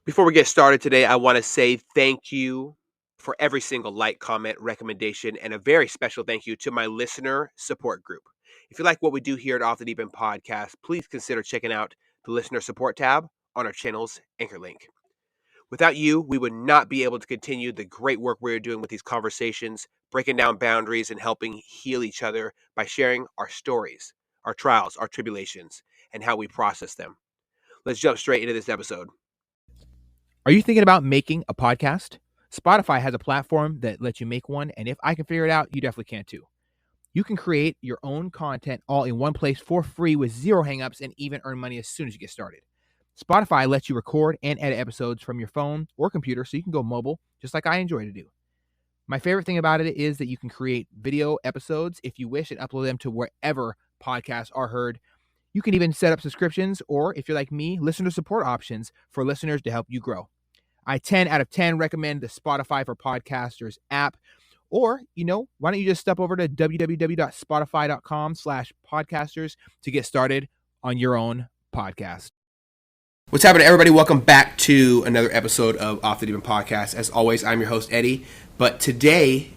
Before we get started today, I want to say thank you for every single like, comment, recommendation, and a very special thank you to my listener support group. If you like what we do here at Off the Deep End Podcast, please consider checking out the listener support tab on our channel's anchor link. Without you, we would not be able to continue the great work we're doing with these conversations, breaking down boundaries and helping heal each other by sharing our stories, our trials, our tribulations, and how we process them. Let's jump straight into this episode. Are you thinking about making a podcast? Spotify has a platform that lets you make one, and if I can figure it out, you definitely can too. You can create your own content all in one place for free with zero hangups and even earn money as soon as you get started. Spotify lets you record and edit episodes from your phone or computer so you can go mobile, just like I enjoy to do. My favorite thing about it is that you can create video episodes if you wish and upload them to wherever podcasts are heard. You can even set up subscriptions or, if you're like me, listener support options for listeners to help you grow. I 10 out of 10 recommend the Spotify for Podcasters app. Or, why don't you just step over to www.spotify.com/podcasters to get started on your own podcast. What's happening, everybody? Welcome back to another episode of Off the Deep End Podcast. As always, I'm your host, Eddie. But today,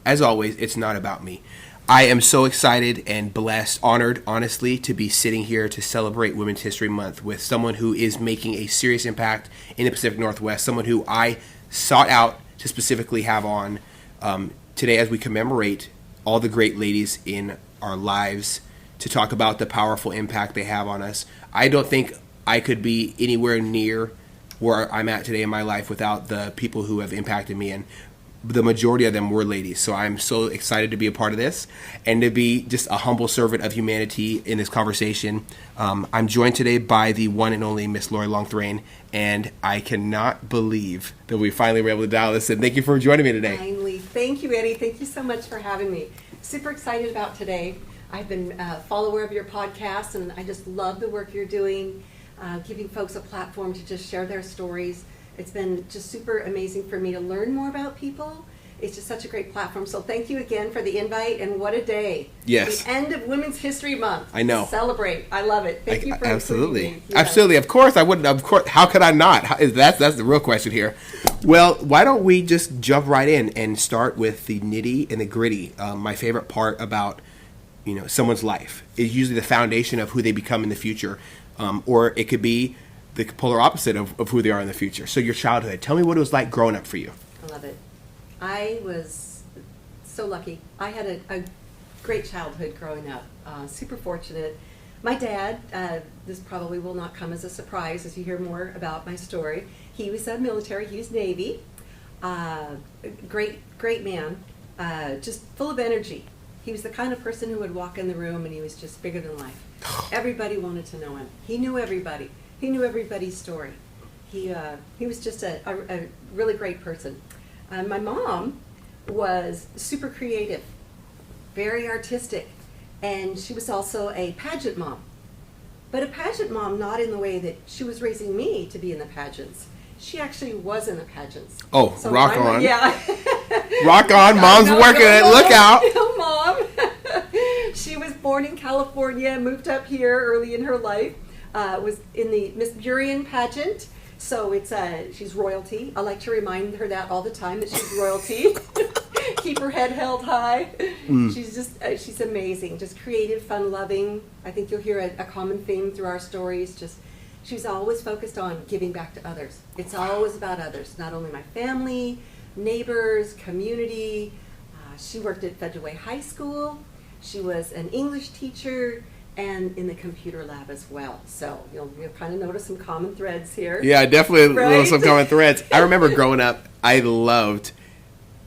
as always, it's not about me. I am so excited and blessed, honored, honestly, to be sitting here to celebrate Women's History Month with someone who is making a serious impact in the Pacific Northwest, someone who I sought out to specifically have on today as we commemorate all the great ladies in our lives to talk about the powerful impact they have on us. I don't think I could be anywhere near where I'm at today in my life without the people who have impacted me, and the majority of them were ladies. So I'm so excited to be a part of this and to be just a humble servant of humanity in this conversation. I'm joined today by the one and only Miss Lori Longthorne, and I cannot believe that we finally were able to dial this in. Thank you for joining me today. Finally. Thank you, Eddie. Thank you so much for having me. Super excited about today. I've been a follower of your podcast, and I just love the work you're doing, giving folks a platform to just share their stories. It's been just super amazing for me to learn more about people. It's just such a great platform. So thank you again for the invite, and what a day. Yes. The end of Women's History Month. I know. Celebrate. I love it. Thank you for absolutely. including me. Yeah. Absolutely. Of course I wouldn't. Of course. How could I not? That's the real question here. Well, why don't we just jump right in and start with the nitty and the gritty. My favorite part about someone's life is usually the foundation of who they become in the future, or it could be the polar opposite of who they are in the future. So your childhood. Tell me what it was like growing up for you. I love it. I was so lucky. I had a great childhood growing up. Super fortunate. My dad, this probably will not come as a surprise as you hear more about my story. He was military. He was Navy. Great man. Just full of energy. He was the kind of person who would walk in the room and he was just bigger than life. Everybody wanted to know him. He knew everybody. He knew everybody's story. He was just a really great person. My mom was super creative, very artistic, and she was also a pageant mom. But a pageant mom not in the way that she was raising me to be in the pageants. She actually was in the pageants. Oh, so rock on. Yeah. Rock on. Mom's working it. Look out. Mom. She was born in California, moved up here early in her life. Was in the Miss Burien pageant, so it's she's royalty. I like to remind her that all the time that she's royalty. Keep her head held high. She's just she's amazing, just creative, fun-loving. I think you'll hear a common theme through our stories. Just she's always focused on giving back to others. It's always about others, not only my family, neighbors, community. She worked at Federal Way High School. She was an English teacher and in the computer lab as well. So you'll kind of notice some common threads here. Yeah, definitely right? Some common threads. I remember growing up, I loved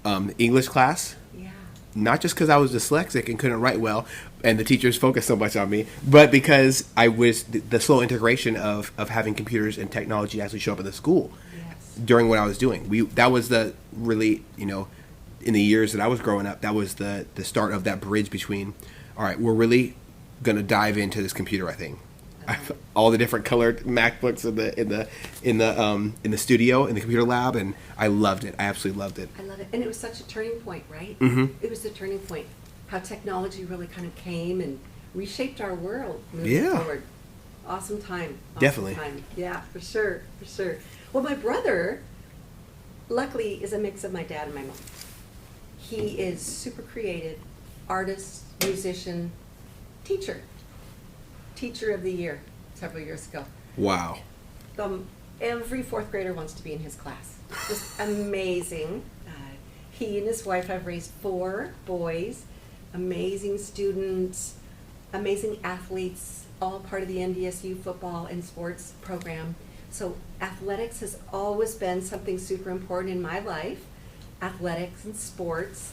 English class. Yeah. Not just because I was dyslexic and couldn't write well, and the teachers focused so much on me, but because I was the slow integration of having computers and technology actually show up at the school. Yes. During what I was doing. That was the really, in the years that I was growing up, that was the start of that bridge between, all right, we're really going to dive into this computer thing. All the different colored MacBooks in the studio, in the computer lab, and I loved it. I absolutely loved it. I love it. And it was such a turning point, right? Mm-hmm. It was the turning point. How technology really kind of came and reshaped our world moving forward. Awesome time. Awesome Definitely. time. Yeah, for sure. Well, my brother, luckily, is a mix of my dad and my mom. He is super creative, artist, musician, teacher of the year several years ago. Wow. Every fourth grader wants to be in his class. Just amazing. He and his wife have raised 4 boys, amazing students, amazing athletes, all part of the NDSU football and sports program. So athletics has always been something super important in my life. Athletics and sports.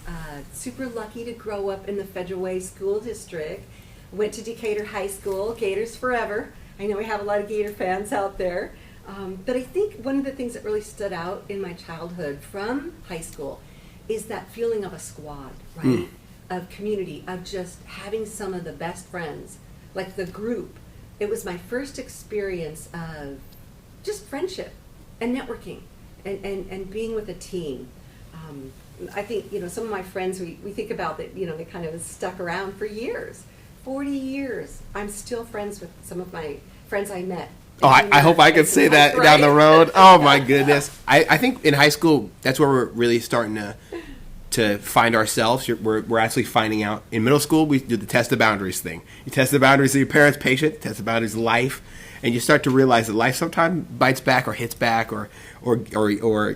Super lucky to grow up in the Federal Way School District. Went to Decatur High School, Gators forever. I know we have a lot of Gator fans out there. But I think one of the things that really stood out in my childhood from high school is that feeling of a squad, right? Of community, of just having some of the best friends, like the group. It was my first experience of just friendship and networking and being with a team. I think, some of my friends, we think about that, they kind of stuck around for years, 40 years. I'm still friends with some of my friends I met. Oh, I hope I could say that down the road. Oh my goodness. I think in high school, that's where we're really starting to find ourselves. We're actually finding out. In middle school, we do the test the boundaries thing. You test the boundaries of your parents' patience, test the boundaries of life, and you start to realize that life sometimes bites back or hits back or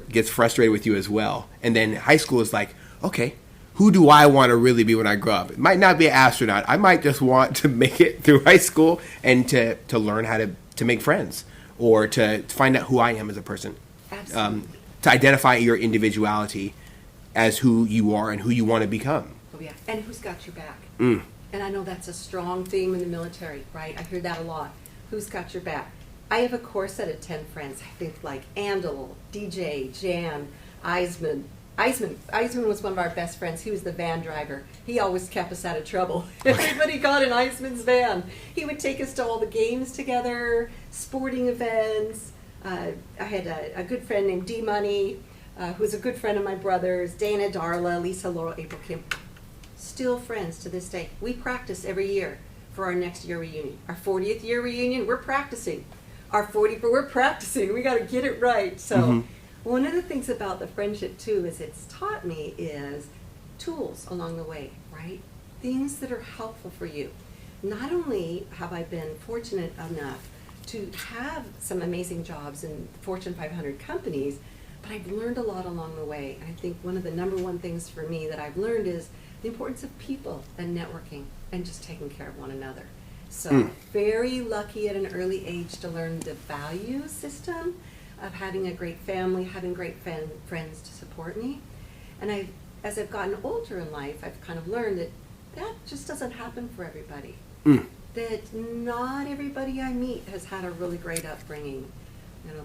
gets frustrated with you as well. And then high school is like, okay, who do I want to really be when I grow up? It might not be an astronaut. I might just want to make it through high school and to learn how to make friends or to find out who I am as a person. Absolutely. To identify your individuality as who you are and who you want to become. Oh yeah, and who's got your back. Mm. And I know that's a strong theme in the military, right? I hear that a lot. Who's got your back? I have a core set of 10 friends. I think like Andel, DJ, Jan, Eisman. Eisman was one of our best friends. He was the van driver. He always kept us out of trouble. Everybody got in Eisman's van. He would take us to all the games together, sporting events. I had a good friend named D-Money, who was a good friend of my brother's, Dana, Darla, Lisa, Laurel, April, Kim. Still friends to this day. We practice every year for our next year reunion. Our 40th year reunion, we're practicing. Our 40th, we're practicing. We got to get it right. So one of the things about the friendship, too, is it's taught me is tools along the way, right? Things that are helpful for you. Not only have I been fortunate enough to have some amazing jobs in Fortune 500 companies, but I've learned a lot along the way. And I think one of the number one things for me that I've learned is the importance of people and networking and just taking care of one another. So very lucky at an early age to learn the value system of having a great family, having great friends to support me. And as I've gotten older in life, I've kind of learned that just doesn't happen for everybody. That not everybody I meet has had a really great upbringing.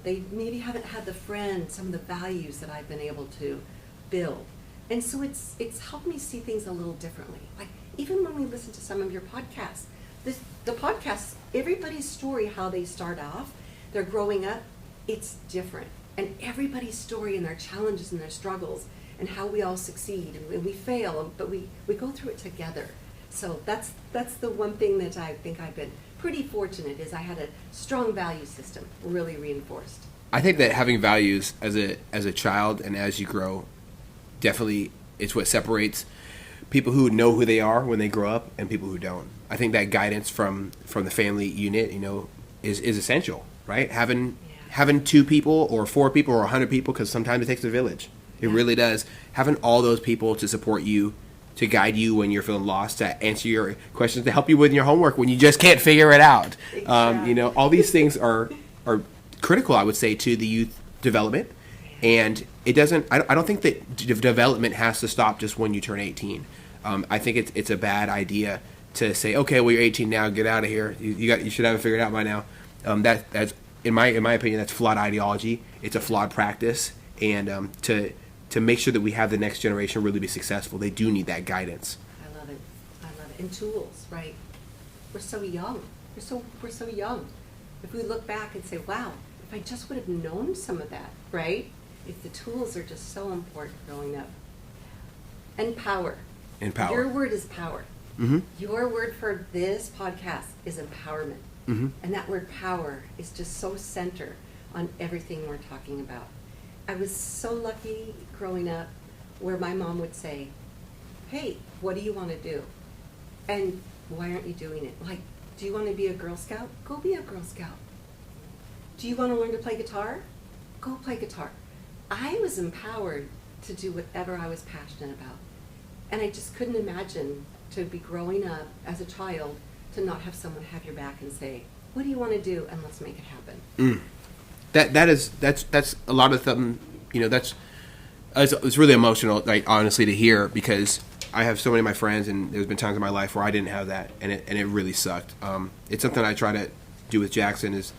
They maybe haven't had the friends, some of the values that I've been able to build. And so it's helped me see things a little differently. Like even when we listen to some of your podcasts, the podcasts, everybody's story, how they start off, they're growing up, it's different. And everybody's story and their challenges and their struggles and how we all succeed and we fail, but we go through it together. So that's the one thing that I think I've been pretty fortunate is I had a strong value system really reinforced. I think that having values as a child and as you grow, definitely it's what separates people who know who they are when they grow up and people who don't. I think that guidance from the family unit, is essential, right? Having 2 people or 4 people or 100 people, because sometimes it takes a village. It really does. Having all those people to support you, to guide you when you're feeling lost, to answer your questions, to help you with your homework when you just can't figure it out. Exactly. All these things are critical, I would say, to the youth development. And it doesn't. I don't think that development has to stop just when you turn 18. I think it's a bad idea to say, okay, well, you're 18 now, get out of here. You should have it figured out by now. That's in my opinion, that's flawed ideology. It's a flawed practice, and to make sure that we have the next generation really be successful, they do need that guidance. I love it. And tools, right? We're so young. We're so young. If we look back and say, wow, if I just would have known some of that, right? If the tools are just so important growing up. And power. Your word is power. Your word for this podcast is empowerment. Mm-hmm. And that word power is just so center on everything we're talking about. I was so lucky growing up where my mom would say, hey, what do you want to do? And why aren't you doing it? Like, do you want to be a Girl Scout? Go be a Girl Scout. Do you want to learn to play guitar? Go play guitar. I was empowered to do whatever I was passionate about. And I just couldn't imagine to be growing up as a child to not have someone have your back and say, what do you want to do? And let's make it happen. That's a lot of them, it's really emotional, like, honestly, to hear, because I have so many of my friends, and there's been times in my life where I didn't have that, and it really sucked. It's something I try to do with Jackson is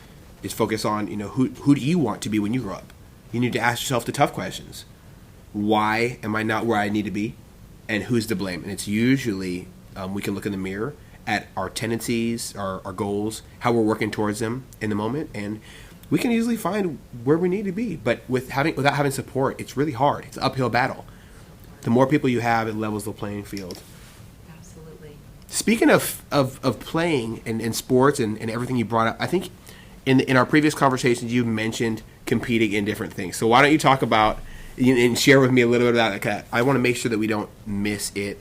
focus on, who do you want to be when you grow up? You need to ask yourself the tough questions. Why am I not where I need to be? And who's to blame? And it's usually, we can look in the mirror at our tendencies, our goals, how we're working towards them in the moment, and we can easily find where we need to be. But without having support, it's really hard. It's an uphill battle. The more people you have, it levels the playing field. Absolutely. Speaking of playing and sports and everything you brought up, I think in our previous conversations you mentioned competing in different things. So why don't you talk about and share with me a little bit about that? I want to make sure that we don't miss it.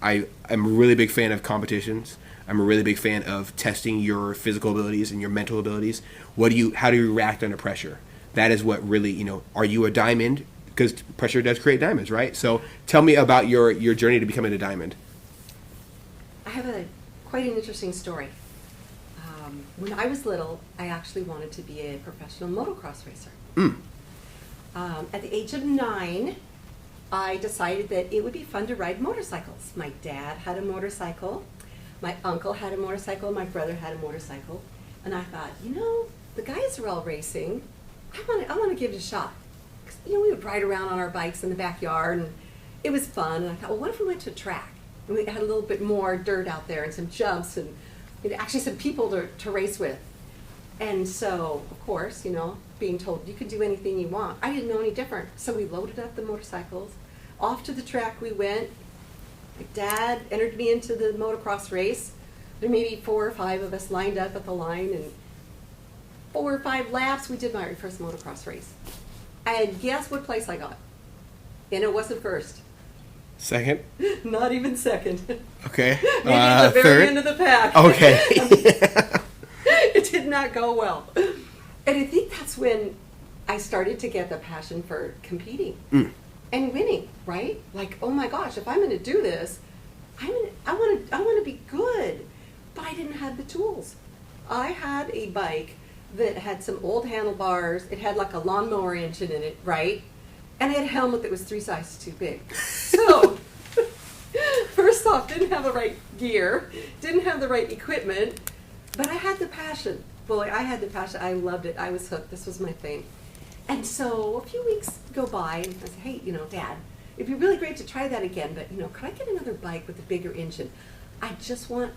I'm a really big fan of competitions. I'm a really big fan of testing your physical abilities and your mental abilities. How do you react under pressure? That is what really, are you a diamond? Because pressure does create diamonds, right? So tell me about your journey to becoming a diamond. I have quite an interesting story. When I was little, I actually wanted to be a professional motocross racer. At the age of 9, I decided that it would be fun to ride motorcycles. My dad had a motorcycle, my uncle had a motorcycle, my brother had a motorcycle, and I thought, the guys are all racing. I want to give it a shot. 'Cause, we would ride around on our bikes in the backyard, and it was fun. And I thought, well, what if we went to a track and we had a little bit more dirt out there and some jumps and actually some people to race with. And so, of course, being told you could do anything you want, I didn't know any different. So we loaded up the motorcycles. Off to the track we went. My dad entered me into the motocross race. There may be 4 or 5 of us lined up at the line, and 4 or 5 laps, we did my first motocross race. And guess what place I got? And it wasn't first. Second? Not even second. Okay. Maybe at the very third? end of the pack. Okay. It did not go well. And I think that's when I started to get the passion for competing and winning, right? Like, oh my gosh, if I'm going to do this, I want to be good. But I didn't have the tools. I had a bike that had some old handlebars. It had like a lawnmower engine in it, right? And I had a helmet that was 3 sizes too big. So, first off, didn't have the right gear, didn't have the right equipment, but I had the passion. Boy, I had the passion. I loved it. I was hooked. This was my thing. And so a few weeks go by, and I said, hey, Dad, it'd be really great to try that again, but, could I get another bike with a bigger engine? I just want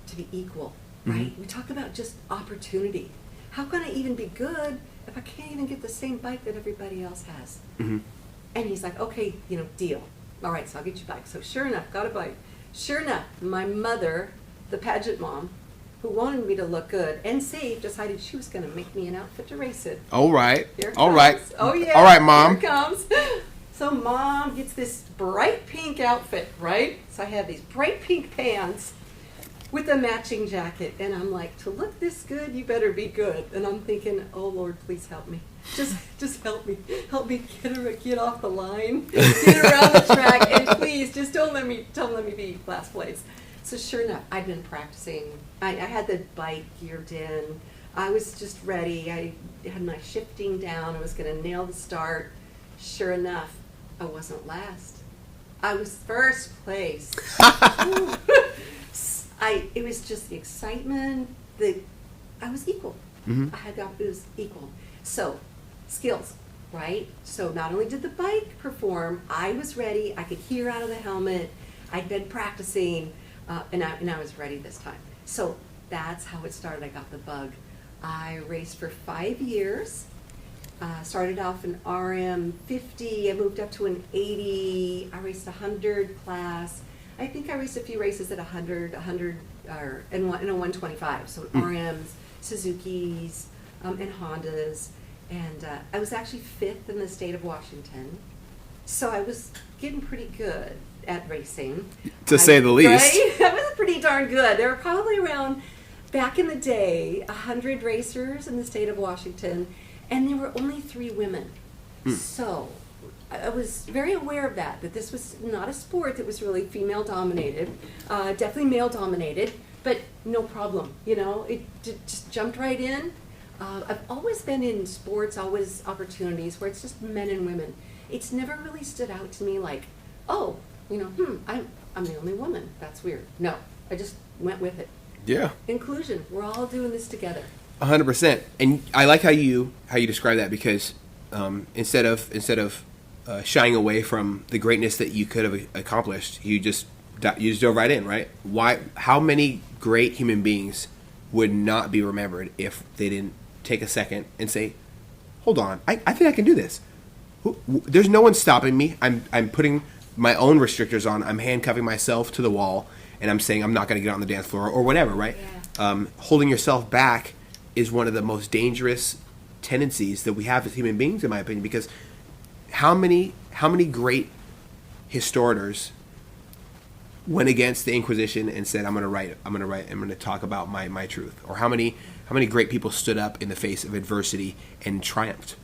to be equal, right? We talk about just opportunity. How can I even be good if I can't even get the same bike that everybody else has? And he's like, okay, deal. All right, so I'll get you a bike. So sure enough, got a bike. Sure enough, my mother, the pageant mom, who wanted me to look good and safe, decided she was going to make me an outfit to race in. All right. Here it All comes. right. Oh, yeah. All right, Mom. Here it comes. So Mom gets this bright pink outfit, right? So I have these bright pink pants with a matching jacket. And I'm like, to look this good, you better be good. And I'm thinking, oh, Lord, please help me. Just help me. Help me get off the line, get around the track, and please, just don't let me be last place. So sure enough, I'd been practicing. I had the bike geared in. I was just ready. I had my shifting down. I was going to nail the start. Sure enough, I wasn't last. I was first place. It was just the excitement. I was equal. It was equal. So, skills, right? So not only did the bike perform, I was ready. I could hear out of the helmet. I'd been practicing, and I was ready this time. So that's how it started. I got the bug. I raced for 5 years. Started off in RM 50. I moved up to an 80. I raced 100 class. I think I raced a few races at 100, or in a 125. So RMs, Suzuki's, and Hondas. And I was actually 5th in the state of Washington. So I was getting pretty good at racing. To say the least. Right? I was pretty darn good. There were probably around, back in the day, 100 racers in the state of Washington, and there were only 3 women. So I was very aware of that this was not a sport that was really female dominated, definitely male dominated, but no problem, it just jumped right in. I've always been in sports, always opportunities where it's just men and women. It's never really stood out to me like, oh, I'm the only woman. That's weird. No, I just went with it. Yeah. Inclusion. We're all doing this together. 100%. And I like how you describe that, because instead of shying away from the greatness that you could have accomplished, you just dove right in, right? How many great human beings would not be remembered if they didn't take a second and say, hold on, I think I can do this. There's no one stopping me. I'm putting my own restrictors on. I'm handcuffing myself to the wall, and I'm saying I'm not going to get on the dance floor or whatever, right? Yeah. Holding yourself back is one of the most dangerous tendencies that we have as human beings, in my opinion, because how many great historians went against the Inquisition and said, I'm going to talk about my truth? Or how many great people stood up in the face of adversity and triumphed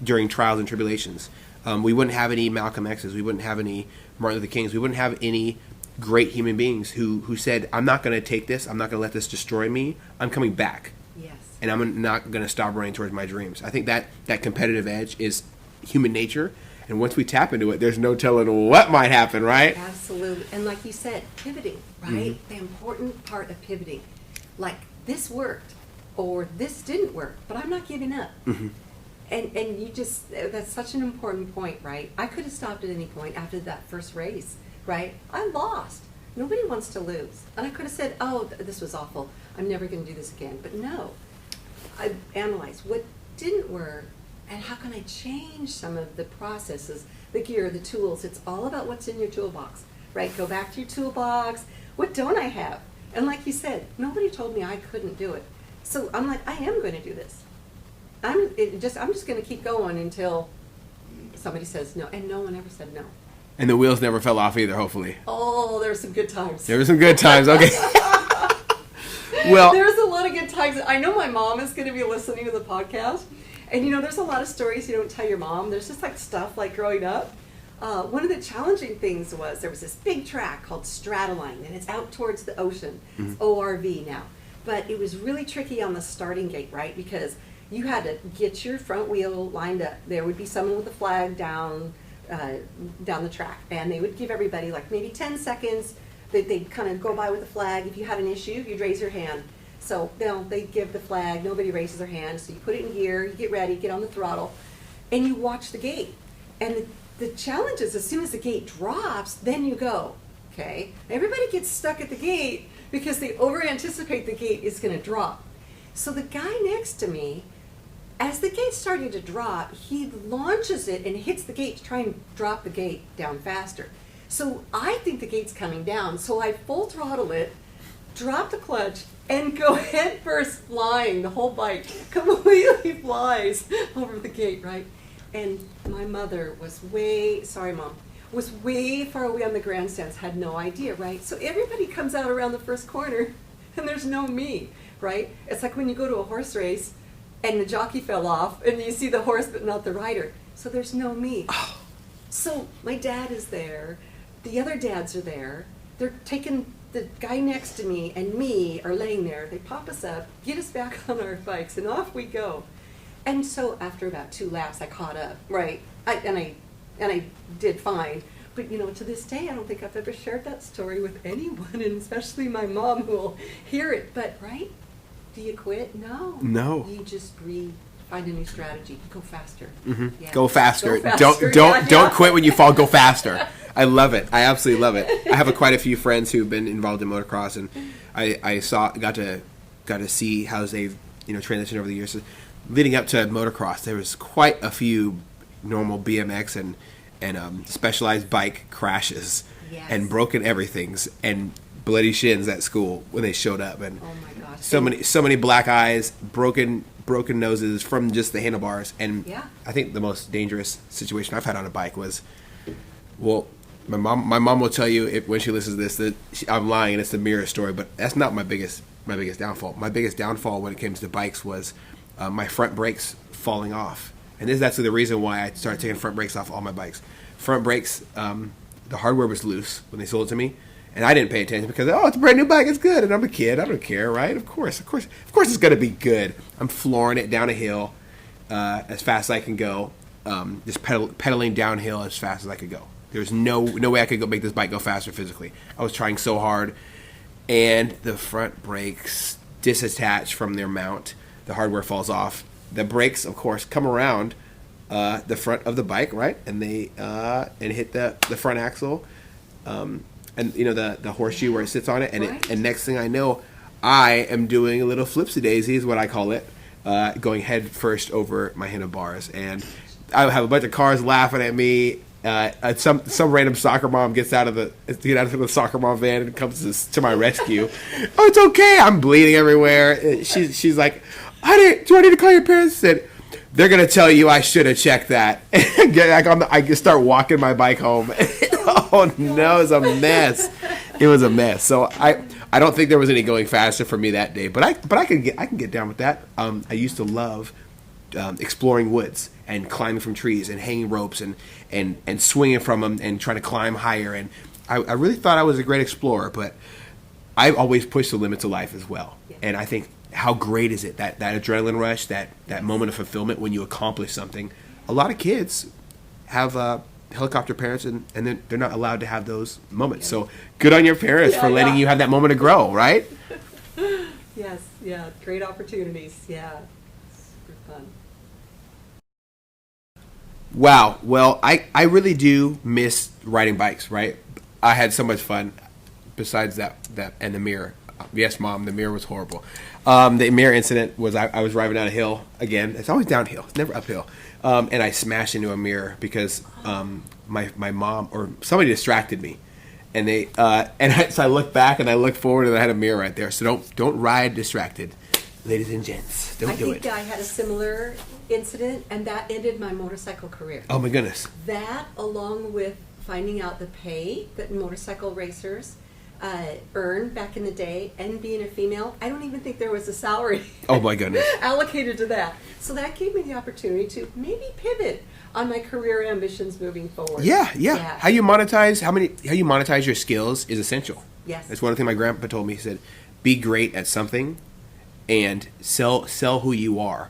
during trials and tribulations? We wouldn't have any Malcolm X's, we wouldn't have any Martin Luther Kings, we wouldn't have any great human beings who said, I'm not going to take this, I'm not going to let this destroy me, I'm coming back. Yes. And I'm not going to stop running towards my dreams. I think that competitive edge is human nature, and once we tap into it, there's no telling what might happen, right? Absolutely. And like you said, pivoting, right? The important part of pivoting. Like, this worked, or this didn't work, but I'm not giving up. And you just, that's such an important point, right? I could have stopped at any point after that first race, right? I lost. Nobody wants to lose. And I could have said, oh, this was awful, I'm never going to do this again. But no, I analyzed what didn't work, and how can I change some of the processes, the gear, the tools. It's all about what's in your toolbox, right? Go back to your toolbox. What don't I have? And like you said, nobody told me I couldn't do it. So I'm like, I am going to do this. I'm just going to keep going until somebody says no. And no one ever said no. And the wheels never fell off either, hopefully. Oh, there were some good times. There were some good times, okay. Well, there's a lot of good times. I know my mom is going to be listening to the podcast. And there's a lot of stories you don't tell your mom. There's just like stuff like growing up. One of the challenging things was there was this big track called Strataline, and it's out towards the ocean. It's ORV now. But it was really tricky on the starting gate, right? Because you had to get your front wheel lined up. There would be someone with a flag down the track, and they would give everybody like maybe 10 seconds. They'd kind of go by with the flag. If you had an issue, you'd raise your hand. So they give the flag, nobody raises their hand, so you put it in gear, you get ready, get on the throttle, and you watch the gate. And the challenge is, as soon as the gate drops, then you go, okay? Everybody gets stuck at the gate because they over-anticipate the gate is going to drop. So the guy next to me, as the gate's starting to drop, he launches it and hits the gate to try and drop the gate down faster. So I think the gate's coming down, so I full throttle it, drop the clutch, and go head first flying. The whole bike completely flies over the gate, right? And my mother was way far away on the grandstands, had no idea, right? So everybody comes out around the first corner, and there's no me, right? It's like when you go to a horse race, and the jockey fell off, and you see the horse but not the rider. So there's no me. Oh. So my dad is there, the other dads are there, they're taking the guy next to me and me are laying there. They pop us up, get us back on our bikes, and off we go. And so after about 2 laps, I caught up, right? I did fine. But to this day, I don't think I've ever shared that story with anyone, and especially my mom, who will hear it. But right? Do you quit? No. No. You just find a new strategy. Go faster. Yeah. Go faster. Go faster. Don't quit when you fall. Go faster. I love it. I absolutely love it. I have quite a few friends who've been involved in motocross, and I got to see how they've transitioned over the years. So leading up to motocross, there was quite a few normal BMX and specialized bike crashes and broken everythings, and bloody shins at school when they showed up, and Oh my gosh. so many black eyes, broken noses from just the handlebars. And Yeah. I think the most dangerous situation I've had on a bike was, well, my mom will tell you when she listens to this that I'm lying and it's the mirror story, but that's not my biggest downfall. My biggest downfall when it came to bikes was my front brakes falling off, and this is actually the reason why I started taking front brakes off all my bikes. Front brakes, the hardware was loose when they sold it to me, and I didn't pay attention because, oh, it's a brand new bike, it's good, and I'm a kid, I don't care, right? Of course it's gonna be good. I'm flooring it down a hill as fast as I can go, just pedaling downhill as fast as I could go. There's no way I could go make this bike go faster physically. I was trying so hard, and the front brakes disattach from their mount. The hardware falls off. The brakes, of course, come around the front of the bike, right? And they and hit the front axle, and the horseshoe where it sits on it. And Right. and next thing I know, I am doing a little flipsy-daisy is what I call it, going head first over my handlebars. And I have a bunch of cars laughing at me. Some random soccer mom gets out of the soccer mom van and comes to my rescue. Oh, it's okay. I'm bleeding everywhere. She's like, do I need to call your parents? I said, they're gonna tell you I should have checked that. I just start walking my bike home. Oh no, it was a mess. It was a mess. So I don't think there was any going faster for me that day. But I can get down with that. I used to love exploring woods and climbing from trees and hanging ropes and swinging from them and trying to climb higher. And I really thought I was a great explorer, but I always pushed the limits of life as well. Yeah. And I think how great is it, that adrenaline rush, that moment of fulfillment when you accomplish something. A lot of kids have helicopter parents, and they're not allowed to have those moments. So good on your parents for letting you have that moment to grow, right? Yes, yeah, great opportunities. Yeah, super fun. Wow. Well, I really do miss riding bikes, right? I had so much fun besides that and the mirror. Yes, Mom, the mirror was horrible. The mirror incident was I was driving down a hill again. It's always downhill. It's never uphill. And I smashed into a mirror because my mom or somebody distracted me. And so I looked back and I looked forward and I had a mirror right there. So don't ride distracted, ladies and gents. Don't do it. I think I had a similar incident, and that ended my motorcycle career. Oh my goodness. That, along with finding out the pay that motorcycle racers earned back in the day, and being a female, I don't even think there was a salary Oh my goodness. allocated to that. So that gave me the opportunity to maybe pivot on my career ambitions moving forward. Yeah. How you monetize your skills is essential. Yes. That's one thing my grandpa told me. He said, "Be great at something, and sell who you are,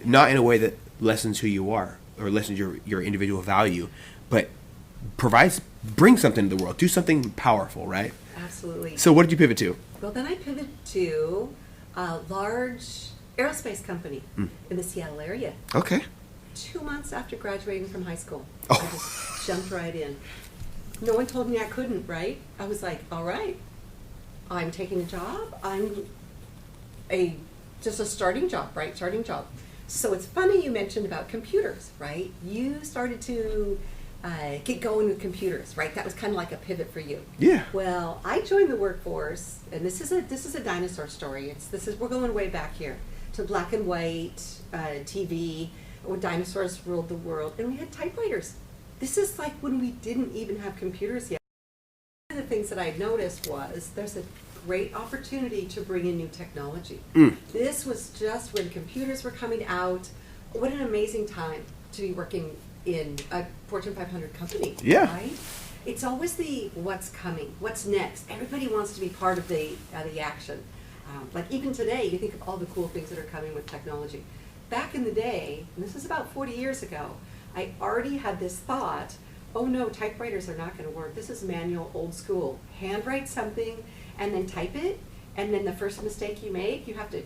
not in a way that lessens who you are or lessens your individual value, but bring something to the world. Do something powerful, right?" Absolutely. So what did you pivot to? Well, then I pivoted to a large aerospace company in the Seattle area. Okay. 2 months after graduating from high school. Oh. I just jumped right in. No one told me I couldn't, right? I was like, all right, I'm taking a job. I'm just a starting job, right? Starting job. So it's funny you mentioned about computers, right? You started to get going with computers, right? That was kind of like a pivot for you. Yeah. Well, I joined the workforce, and this is a dinosaur story. We're going way back here to black and white TV, when dinosaurs ruled the world, and we had typewriters. This is like when we didn't even have computers yet. One of the things that I noticed was there's a great opportunity to bring in new technology. This was just when computers were coming out. What an amazing time to be working in a Fortune 500 company. Yeah. Right? It's always the what's coming, what's next. Everybody wants to be part of the action. Like even today, you think of all the cool things that are coming with technology. Back in the day, and this is about 40 years ago, I already had this thought, oh no, typewriters are not going to work. This is manual, old school. Handwrite something and then type it, and then the first mistake you make, you have to,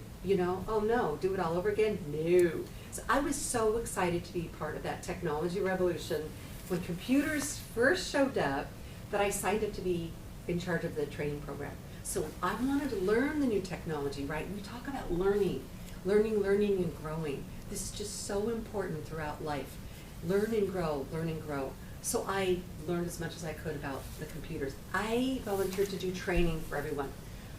oh no, do it all over again? No. So I was so excited to be part of that technology revolution when computers first showed up that I signed up to be in charge of the training program. So I wanted to learn the new technology, right? We talk about learning, and growing. This is just so important throughout life. Learn and grow, learn and grow. So I learned as much as I could about the computers. I volunteered to do training for everyone.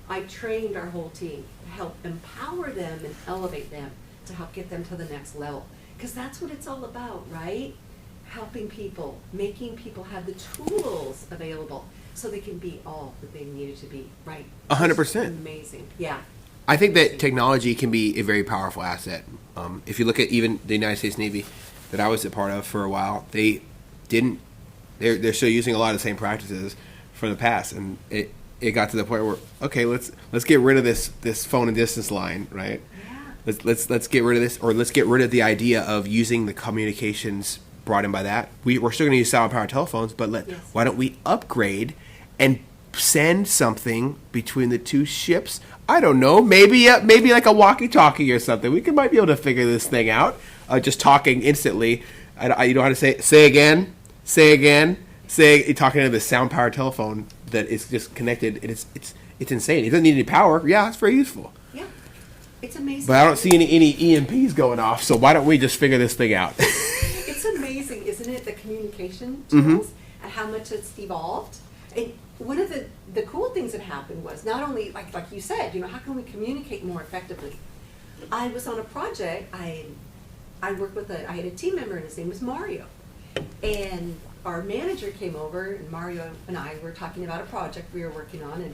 I trained our whole team to help empower them and elevate them to help get them to the next level. Because that's what it's all about, right? Helping people, making people have the tools available so they can be all that they needed to be, right? 100%. Amazing, yeah. I think that technology can be a very powerful asset. If you look at even the United States Navy that I was a part of for a while, they're still using a lot of the same practices from the past, and it got to the point where, okay, let's get rid of this phone and distance line, right? Yeah. Let's get rid of this, or let's get rid of the idea of using the communications brought in by that. We're still going to use sound powered telephones, but why don't we upgrade and send something between the two ships? I don't know, maybe like a walkie-talkie or something. We might be able to figure this thing out. Just talking instantly. You know how to say again, talking to the sound powered telephone that is just connected, and it's insane. It doesn't need any power. Yeah, it's very useful. Yeah, it's amazing. But I don't see any EMPs going off. So why don't we just figure this thing out? It's amazing, isn't it? The communication tools and how much it's evolved. And one of the cool things that happened was not only like you said, how can we communicate more effectively? I was on a project. I worked with I had a team member, and his name was Mario. And our manager came over, and Mario and I were talking about a project we were working on, and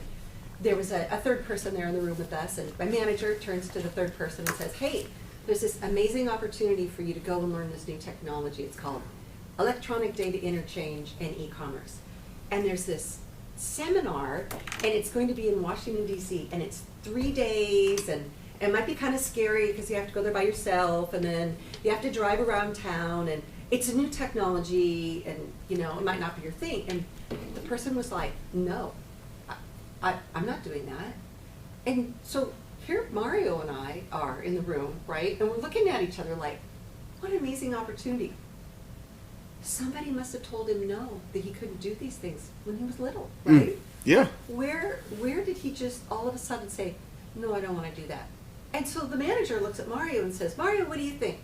there was a third person there in the room with us, and my manager turns to the third person and says, hey, there's this amazing opportunity for you to go and learn this new technology. It's called electronic data interchange and e-commerce. And there's this seminar, and it's going to be in Washington, D.C., and it's 3 days, and it might be kind of scary because you have to go there by yourself, and then you have to drive around town, and it's a new technology, and it might not be your thing. And the person was like, no, I'm not doing that. And so here Mario and I are in the room, right? And we're looking at each other like, what an amazing opportunity. Somebody must have told him no, that he couldn't do these things when he was little, right? Yeah. Where did he just all of a sudden say, no, I don't want to do that? And so the manager looks at Mario and says, Mario, what do you think?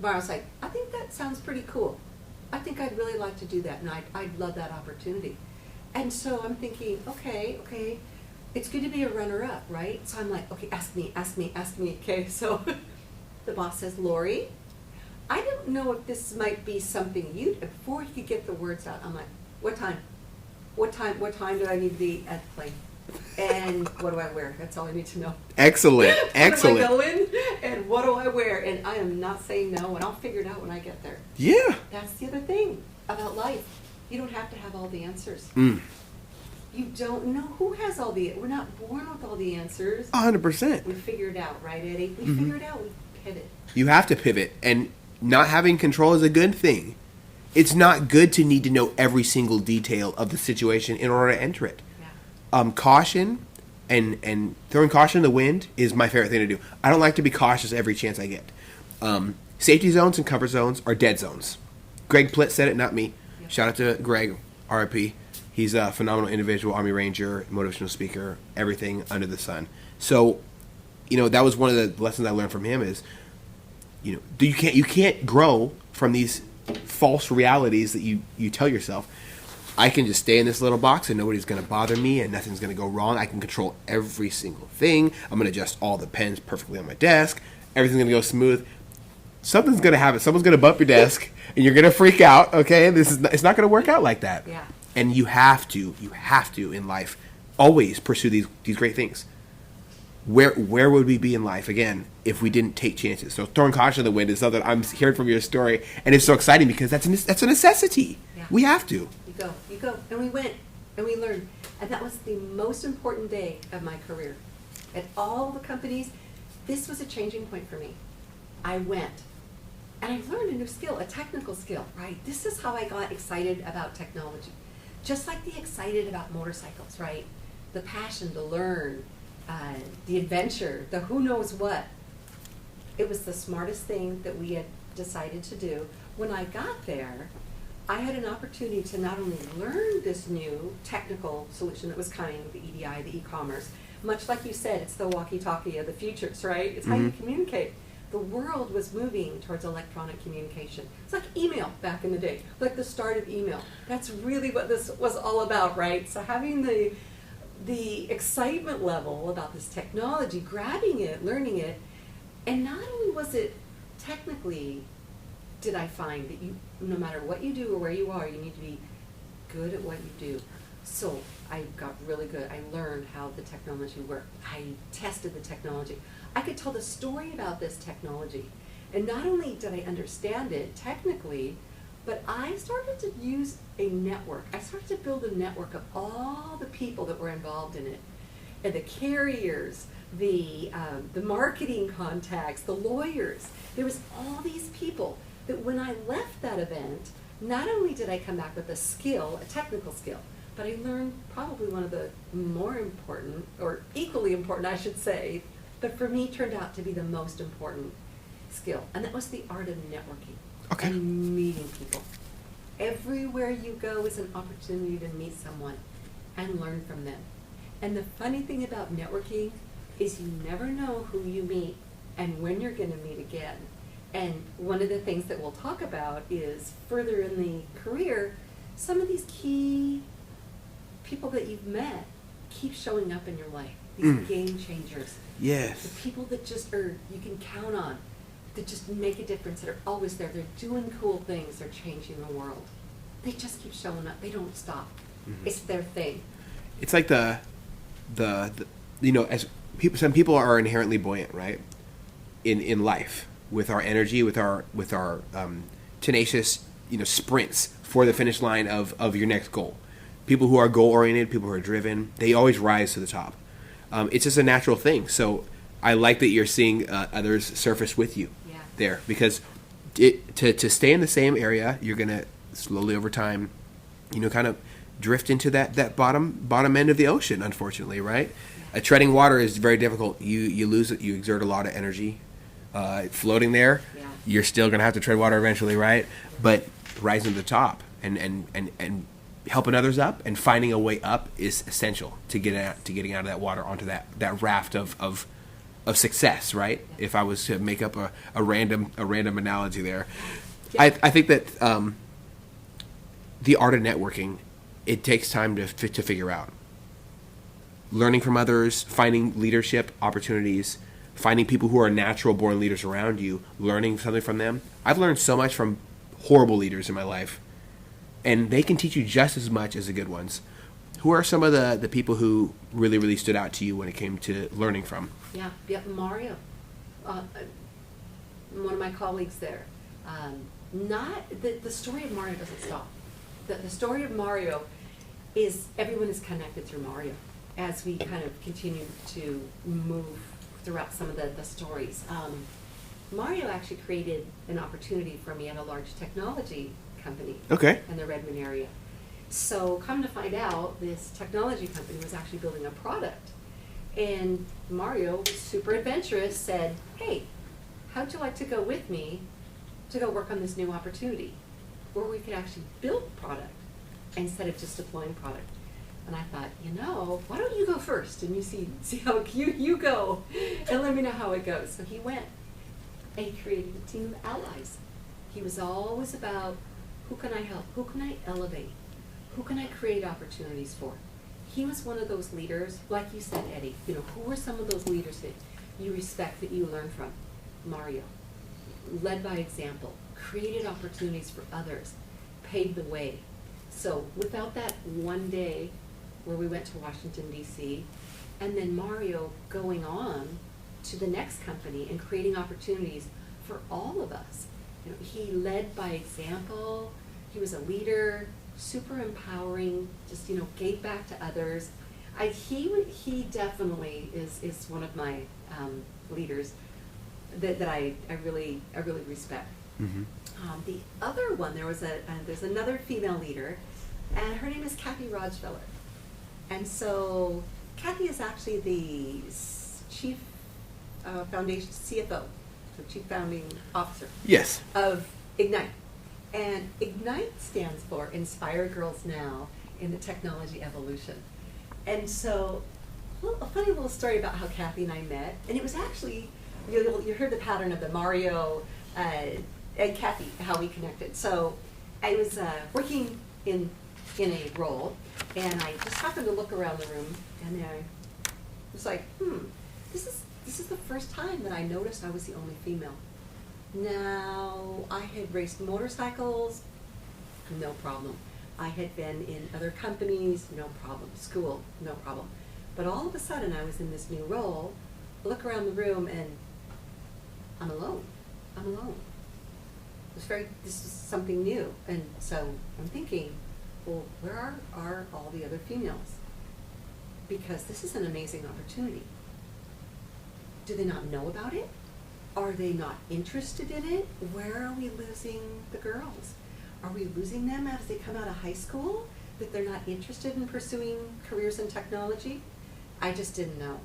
Mario's like, I think that sounds pretty cool. I think I'd really like to do that, and I'd love that opportunity. And so I'm thinking, okay, it's good to be a runner-up, right? So I'm like, okay, ask me. Okay, so the boss says, Lori, I don't know if this might be something before he could get the words out, I'm like, what time? What time do I need to be at the plane? And what do I wear? That's all I need to know. Excellent. Excellent. Where am I going? And what do I wear? And I am not saying no, and I'll figure it out when I get there. Yeah. That's the other thing about life. You don't have to have all the answers. You don't know who has all the. We're not born with all the answers. 100%. We figure it out, right, Eddie? We figure it out. We pivot. You have to pivot, and not having control is a good thing. It's not good to need to know every single detail of the situation in order to enter it. Yeah. Caution and throwing caution in the wind is my favorite thing to do. I don't like to be cautious every chance I get. Safety zones and comfort zones are dead zones. Greg Plitt said it, not me. Yep. Shout out to Greg, RIP. He's a phenomenal individual, Army Ranger, motivational speaker, everything under the sun. So, that was one of the lessons I learned from him is, you can't grow from these false realities that you tell yourself. I can just stay in this little box and nobody's going to bother me and nothing's going to go wrong. I can control every single thing. I'm going to adjust all the pens perfectly on my desk. Everything's going to go smooth. Something's going to happen. Someone's going to bump your desk and you're going to freak out. Okay, it's not going to work out like that. Yeah. And you have to in life always pursue these great things. Where would we be in life again if we didn't take chances? So throwing caution to the wind is something I'm hearing from your story, and it's so exciting because that's a necessity. Yeah. We have to. You go, and we went, and we learned, and that was the most important day of my career. At all the companies, this was a changing point for me. I went, and I learned a new skill, a technical skill. Right? This is how I got excited about technology, just like the excited about motorcycles. Right? The passion to learn. The adventure, the who knows what. It was the smartest thing that we had decided to do. When I got there, I had an opportunity to not only learn this new technical solution that was coming, the EDI, the e-commerce, much like you said, it's the walkie-talkie of the futures, right? It's how you communicate. the world was moving towards electronic communication. It's like email back in the day, like the start of email. That's really what this was all about, right? So having the excitement level about this technology, grabbing it, learning it, and not only was it technically, did I find that you, no matter what you do or where you are, you need to be good at what you do. So I got really good. I learned how the technology worked. I tested the technology. I could tell the story about this technology. And not only did I understand it technically, but I started to use a network. I started to build a network of all the people that were involved in it. And the carriers, the marketing contacts, the lawyers. There was all these people that when I left that event, not only did I come back with a skill, a technical skill, but I learned probably one of the more important, or equally important, I should say, but for me turned out to be the most important skill, and that was the art of networking. Okay. And meeting people. Everywhere you go is an opportunity to meet someone and learn from them. And the funny thing about networking is you never know who you meet and when you're going to meet again. And one of the things that we'll talk about is further in the career, some of these key people that you've met keep showing up in your life. These game changers. Yes. The people that just are, you can count on, that just make a difference, that are always there. They're doing cool things. They're changing the world. They just keep showing up. They don't stop. It's their thing. It's like the you know, as people, some people are inherently buoyant, right? In life, with our energy, with our tenacious, you know, sprints for the finish line of your next goal. People who are goal oriented, people who are driven, they always rise to the top. It's just a natural thing. So I like that you're seeing others surface with you there, because to stay in the same area, you're gonna slowly over time, you know, kind of drift into that bottom end of the ocean, unfortunately, right? Treading water is very difficult. You lose it. You exert a lot of energy floating there. You're still gonna have to tread water eventually, right? But rising to the top and helping others up and finding a way up is essential to getting out of that water onto that raft of success, right? If I was to make up a random analogy there, I think that the art of networking, it takes time to figure out. Learning from others, finding leadership opportunities, finding people who are natural born leaders around you, learning something from them. I've learned so much from horrible leaders in my life, and they can teach you just as much as the good ones. Who are some of the people who really, really stood out to you when it came to learning from? Yeah, Mario. One of my colleagues there. The story of Mario doesn't stop. The story of Mario is everyone is connected through Mario as we kind of continue to move throughout some of the stories. Mario actually created an opportunity for me at a large technology company in the Redmond area. So come to find out, this technology company was actually building a product. And Mario, super adventurous, said, hey, how'd you like to go with me to go work on this new opportunity where we could actually build product instead of just deploying product? And I thought, why don't you go first and you see how you go and let me know how it goes. So he went and he created a team of allies. He was always about, who can I help? Who can I elevate? Who can I create opportunities for? He was one of those leaders, like you said, Eddie, who were some of those leaders that you respect, that you learn from? Mario. Led by example, created opportunities for others, paved the way. So without that one day where we went to Washington, D.C., and then Mario going on to the next company and creating opportunities for all of us. He led by example. He was a leader, super empowering, just, gave back to others. He definitely is one of my leaders that I really respect. Mm-hmm. The other one, there's another female leader, and her name is Kathy Rodsfeller. And so Kathy is actually the chief foundation CFO, so chief founding officer. Yes. Of Ignite. And Ignite stands for Inspire Girls Now in the Technology Evolution. And so a funny little story about how Kathy and I met, and it was actually you heard the pattern of the Mario and Kathy, how we connected. So I was working in a role, and I just happened to look around the room, and I was like, this is the first time that I noticed I was the only female. Now, I had raced motorcycles, no problem. I had been in other companies, no problem. School, no problem. But all of a sudden, I was in this new role, look around the room, and I'm alone. I'm alone. This is something new. And so I'm thinking, well, where are all the other females? Because this is an amazing opportunity. Do they not know about it? Are they not interested in it? Where are we losing the girls? Are we losing them as they come out of high school? That they're not interested in pursuing careers in technology? I just didn't know.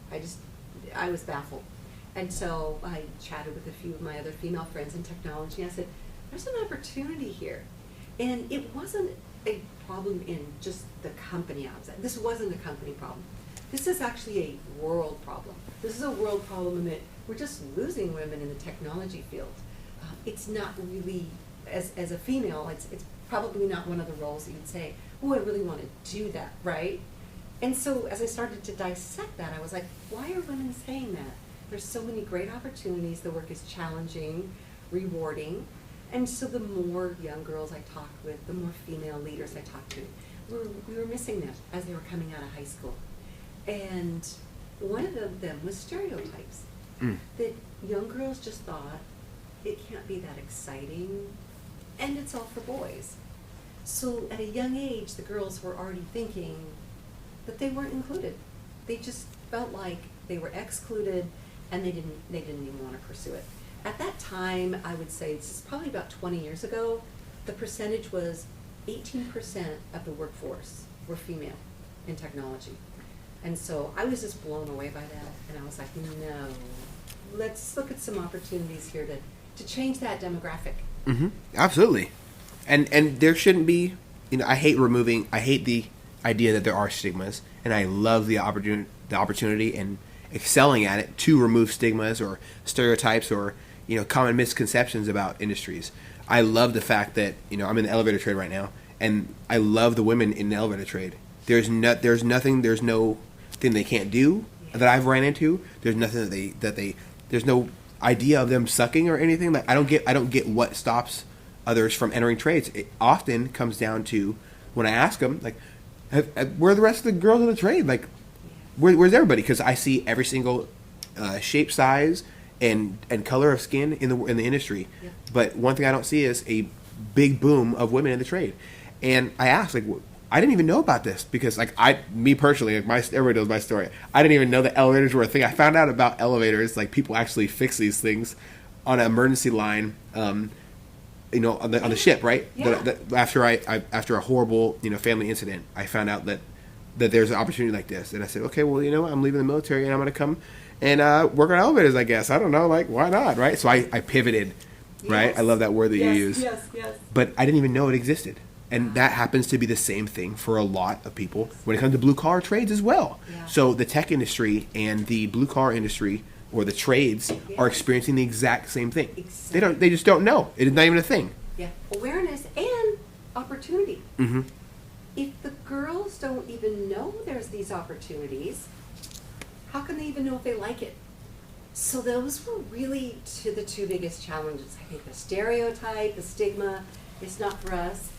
I was baffled. And so I chatted with a few of my other female friends in technology. I said, there's an opportunity here. And it wasn't a problem in just the company I was at. This wasn't a company problem. This is actually a world problem. This is a world problem in that we're just losing women in the technology field. It's not really, as a female, it's probably not one of the roles that you'd say, oh, I really want to do that, right? And so as I started to dissect that, I was like, why are women saying that? There's so many great opportunities. The work is challenging, rewarding. And so the more young girls I talked with, the more female leaders I talked to, we were missing them as they were coming out of high school. And one of them was stereotypes. That young girls just thought, it can't be that exciting, and it's all for boys. So at a young age, the girls were already thinking that they weren't included. They just felt like they were excluded, and they didn't even want to pursue it. At that time, I would say, this is probably about 20 years ago, the percentage was 18% of the workforce were female in technology. And so I was just blown away by that, and I was like, no, let's look at some opportunities here to change that demographic. Mm-hmm. Absolutely. And there shouldn't be, I hate the idea that there are stigmas, and I love the opportunity and excelling at it to remove stigmas or stereotypes or, common misconceptions about industries. I love the fact that, I'm in the elevator trade right now, and I love the women in the elevator trade. There's no thing they can't do that I've ran into. There's nothing there's no idea of them sucking or anything. Like I don't get what stops others from entering trades. It often comes down to when I ask them, like, where are the rest of the girls in the trade? Like, where's everybody? Because I see every single shape, size, and color of skin in the industry. Yeah. But one thing I don't see is a big boom of women in the trade. And I asked, like, I didn't even know about this because, like, me personally, like everybody knows my story. I didn't even know that elevators were a thing. I found out about elevators, like people actually fix these things on an emergency line, on the ship, right? Yeah. After a horrible, family incident, I found out that there's an opportunity like this, and I said, okay, well, I'm leaving the military and I'm going to come and work on elevators. I guess I don't know, like, why not, right? So I pivoted, right? Yes. I love that word that you use. Yes. But I didn't even know it existed. And that happens to be the same thing for a lot of people when it comes to blue-collar trades as well. Yeah. So the tech industry and the blue-collar industry or the trades are experiencing the exact same thing. Exactly. They just don't know. It is not even a thing. Yeah, awareness and opportunity. Mm-hmm. If the girls don't even know there's these opportunities, how can they even know if they like it? So those were really the two biggest challenges. I think the stereotype, the stigma, is not for us.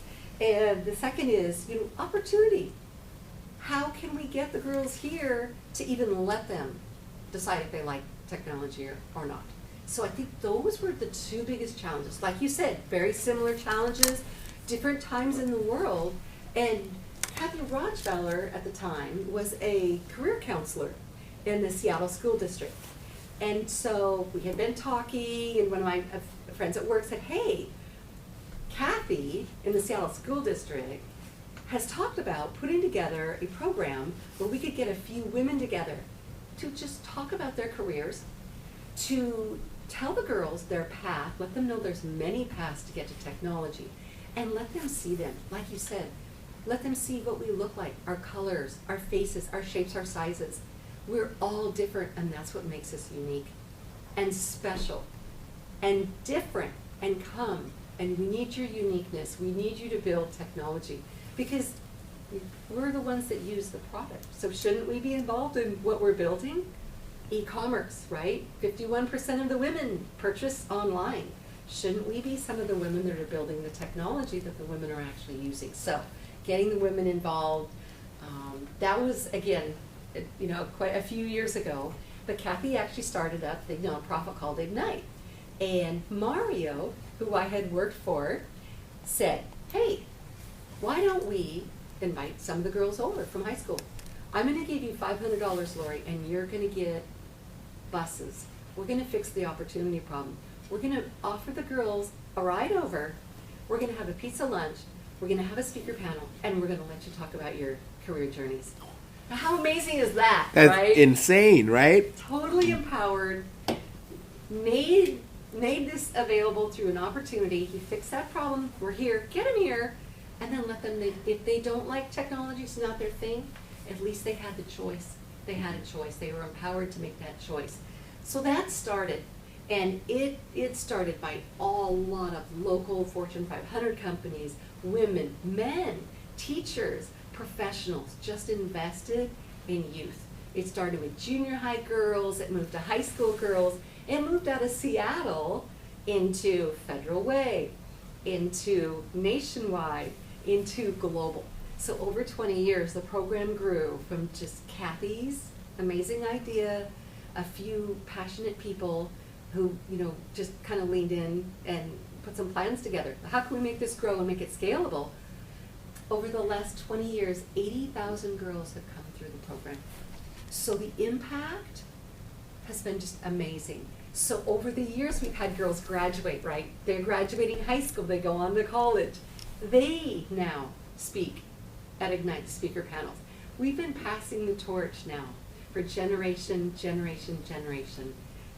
And the second is, opportunity. How can we get the girls here to even let them decide if they like technology or not? So I think those were the two biggest challenges. Like you said, very similar challenges, different times in the world. And Kathy Rochfeller at the time was a career counselor in the Seattle School District. And so we had been talking, and one of my friends at work said, hey, Kathy in the Seattle School District has talked about putting together a program where we could get a few women together to just talk about their careers, to tell the girls their path, let them know there's many paths to get to technology, and let them see them. Like you said, let them see what we look like, our colors, our faces, our shapes, our sizes. We're all different, and that's what makes us unique. and special and different and come. And we need your uniqueness. We need you to build technology because we're the ones that use the product. So shouldn't we be involved in what we're building? E-commerce, right? 51% of the women purchase online. Shouldn't we be some of the women that are building the technology that the women are actually using? So getting the women involved, that was, again, quite a few years ago. But Kathy actually started up the nonprofit called Ignite. And Mario, who I had worked for, said, hey, why don't we invite some of the girls over from high school? I'm going to give you $500, Lori, and you're going to get buses. We're going to fix the opportunity problem. We're going to offer the girls a ride over. We're going to have a pizza lunch. We're going to have a speaker panel, and we're going to let you talk about your career journeys. Now, how amazing is that, That's right? insane, right? Totally empowered, made this available through an opportunity. He fixed that problem. We're here. Get them here. And then let them, if they don't like technology, it's not their thing, at least they had the choice. They had a choice. They were empowered to make that choice. So that started. And it started by a lot of local Fortune 500 companies, women, men, teachers, professionals, just invested in youth. It started with junior high girls, it moved to high school girls, it moved out of Seattle into Federal Way, into Nationwide, into global. So over 20 years, the program grew from just Kathy's amazing idea, a few passionate people who, just kind of leaned in and put some plans together. How can we make this grow and make it scalable? Over the last 20 years, 80,000 girls have come through the program. So the impact has been just amazing. So over the years, we've had girls graduate, right? They're graduating high school, they go on to college. They now speak at Ignite speaker panels. We've been passing the torch now for generation.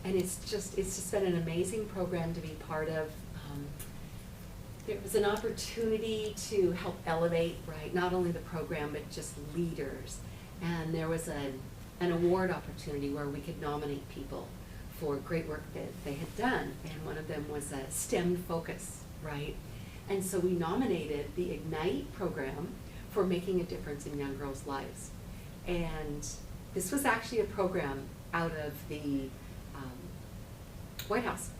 And it's just been an amazing program to be part of. There was an opportunity to help elevate, right, not only the program, but just leaders. And there was an award opportunity where we could nominate people for great work that they had done. And one of them was a STEM focus, right? And so we nominated the Ignite program for making a difference in young girls' lives. And this was actually a program out of the White House.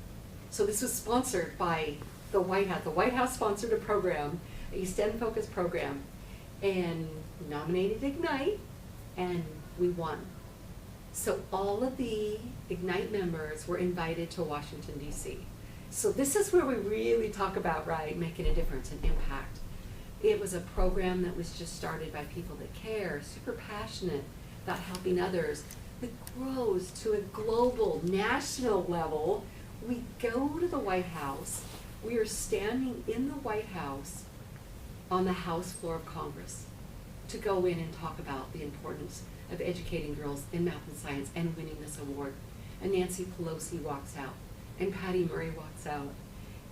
So this was sponsored by the White House. The White House sponsored a program, a STEM-focused program, and nominated Ignite, and we won. So all of the Ignite members were invited to Washington, D.C. So this is where we really talk about, right, making a difference and impact. It was a program that was just started by people that care, super passionate about helping others, that grows to a global, national level. We go to the White House. We are standing in the White House on the House floor of Congress to go in and talk about the importance of educating girls in math and science and winning this award. And Nancy Pelosi walks out, and Patty Murray walks out,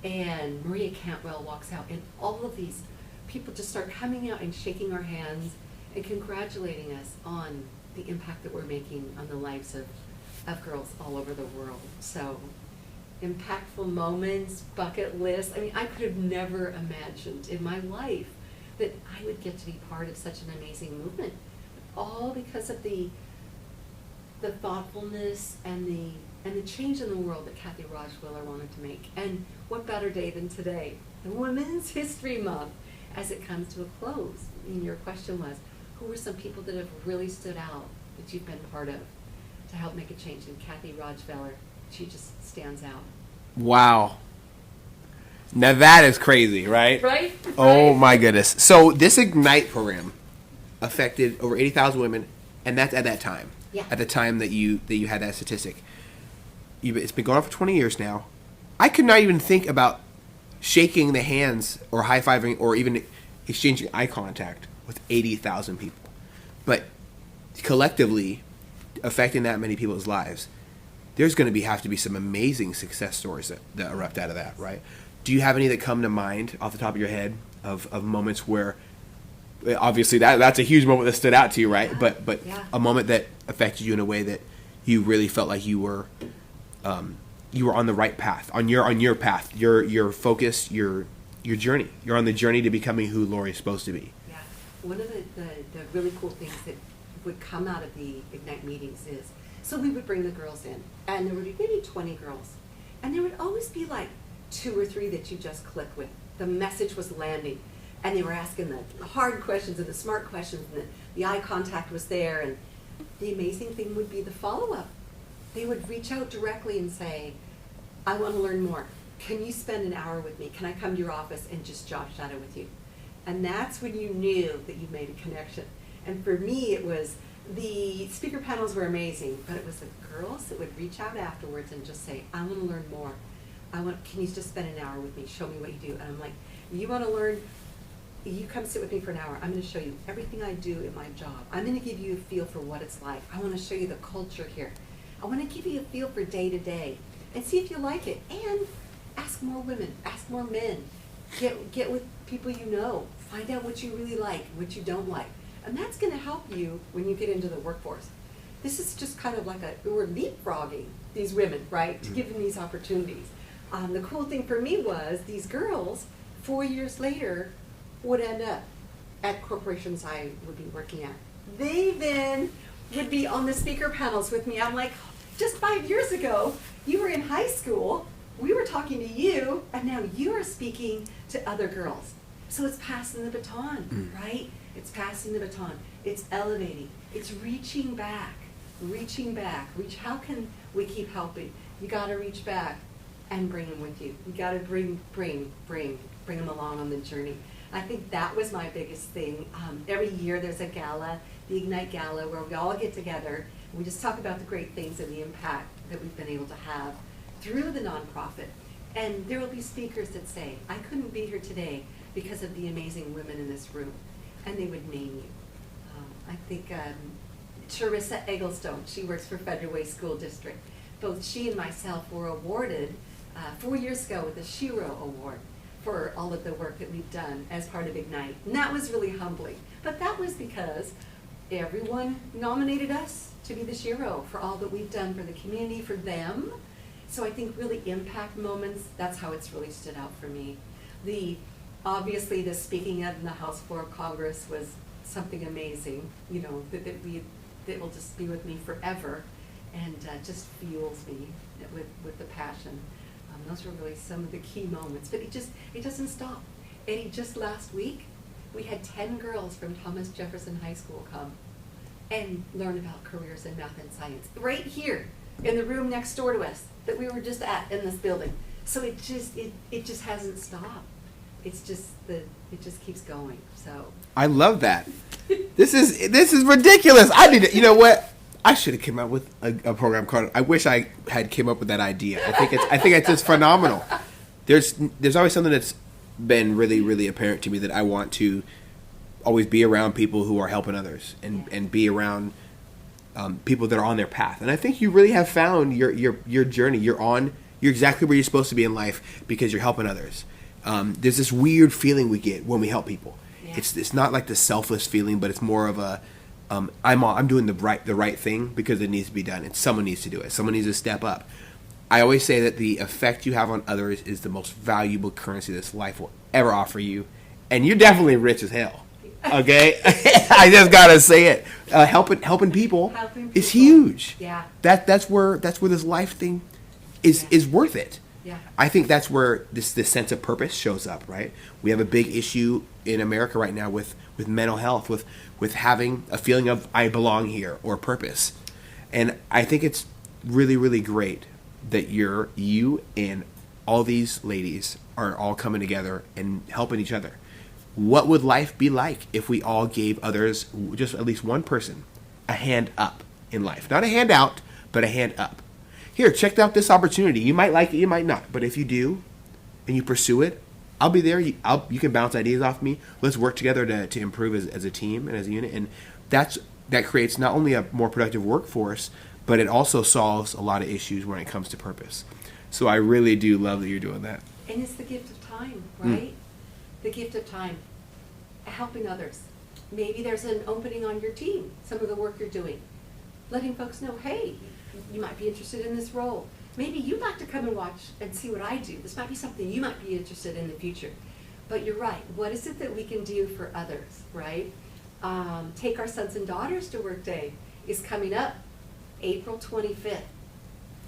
and Maria Cantwell walks out, and all of these people just start coming out and shaking our hands and congratulating us on the impact that we're making on the lives of girls all over the world. So impactful moments, bucket lists. I mean, I could have never imagined in my life that I would get to be part of such an amazing movement, all because of the thoughtfulness and the change in the world that Kathy Rajwiller wanted to make. And what better day than today, the Women's History Month, as it comes to a close. And your question was, who were some people that have really stood out that you've been part of to help make a change? And Kathy Rajwiller, she just stands out. Wow. Now that is crazy, right? Right? Oh my goodness. So this Ignite program affected over 80,000 women, and that's at that time. Yeah. At the time that you had that statistic. It's been going on for 20 years now. I could not even think about shaking the hands or high-fiving or even exchanging eye contact with 80,000 people. But collectively, affecting that many people's lives, there's going to have to be some amazing success stories that erupt out of that, right? Do you have any that come to mind off the top of your head of moments where, obviously that's a huge moment that stood out to you, right? Yeah. But Yeah. a moment that affected you in a way that you really felt like you were you are on the right path, on your path, your focus, your journey. You're on the journey to becoming who Lori's supposed to be. Yeah. One of the really cool things that would come out of the Ignite meetings is, so we would bring the girls in, and there would be maybe 20 girls, and there would always be like 2 or 3 that you just click with. The message was landing, and they were asking the hard questions and the smart questions, and the eye contact was there, and the amazing thing would be the follow-up. They would reach out directly and say, I want to learn more. Can you spend an hour with me? Can I come to your office and just job shadow with you? And that's when you knew that you made a connection. And for me, it was the speaker panels were amazing, but it was the girls that would reach out afterwards and just say, I want to learn more. Can you just spend an hour with me? Show me what you do. And I'm like, you want to learn? You come sit with me for an hour. I'm going to show you everything I do in my job. I'm going to give you a feel for what it's like. I want to show you the culture here. I want to give you a feel for day to day and see if you like it. And ask more women, ask more men. Get with people you know. Find out what you really like, what you don't like. And that's going to help you when you get into the workforce. This is just kind of like we're leapfrogging these women, right, to give them these opportunities. The cool thing for me was these girls, 4 years later, would end up at corporations I would be working at. They then would be on the speaker panels with me. I'm like, just 5 years ago, you were in high school, we were talking to you, and now you are speaking to other girls. So it's passing the baton, right? It's passing the baton. It's elevating. It's reaching back. How can we keep helping? You got to reach back and bring them with you. You got to bring them along on the journey. I think that was my biggest thing. Every year there's a gala, the Ignite Gala, where we all get together and we just talk about the great things and the impact that we've been able to have through the nonprofit. And there will be speakers that say, I couldn't be here today because of the amazing women in this room. And they would name you. I think Teresa Egglestone, she works for Federal Way School District. Both she and myself were awarded 4 years ago with the Shiro Award for all of the work that we've done as part of Ignite. And that was really humbling. But that was because everyone nominated us to be the Shiro for all that we've done for the community, for them. So I think really impact moments, that's how it's really stood out for me. Obviously the speaking of in the House floor of Congress was something amazing, that will just be with me forever and just fuels me with the passion. Those were really some of the key moments, but it doesn't stop. Eddie, just last week, we had 10 girls from Thomas Jefferson High School come and learn about careers in math and science, right here in the room next door to us that we were just at in this building. So it just hasn't stopped. It just keeps going. So I love that. This is ridiculous. You know what? I should have came up with a program called. I wish I had came up with that idea. I think it's just phenomenal. There's always something that's been really, really apparent to me that I want to always be around people who are helping others and be around people that are on their path. And I think you really have found your journey. You're exactly where you're supposed to be in life because you're helping others. There's this weird feeling we get when we help people. Yeah. It's not like the selfless feeling, but it's more of a I'm doing the right thing because it needs to be done, and someone needs to do it. Someone needs to step up. I always say that the effect you have on others is the most valuable currency this life will ever offer you, and you're definitely rich as hell. Okay, I just gotta say it. Helping people is huge. Yeah, that's where this life thing is worth it. Yeah. I think that's where this sense of purpose shows up, right? We have a big issue in America right now with mental health, with having a feeling of I belong here or purpose. And I think it's really, really great that you and all these ladies are all coming together and helping each other. What would life be like if we all gave others, just at least one person, a hand up in life? Not a hand out, but a hand up. Here, check out this opportunity. You might like it, you might not. But if you do, and you pursue it, I'll be there. You can bounce ideas off me. Let's work together to improve as a team and as a unit. And that creates not only a more productive workforce, but it also solves a lot of issues when it comes to purpose. So I really do love that you're doing that. And it's the gift of time, right? The gift of time. Helping others. Maybe there's an opening on your team, some of the work you're doing. Letting folks know, hey, you might be interested in this role. maybe you'd like to come and watch and see what I do. This might be something you might be interested in the future. But you're right. What is it that we can do for others, right? Take Our Sons and Daughters to Work Day is coming up April 25th.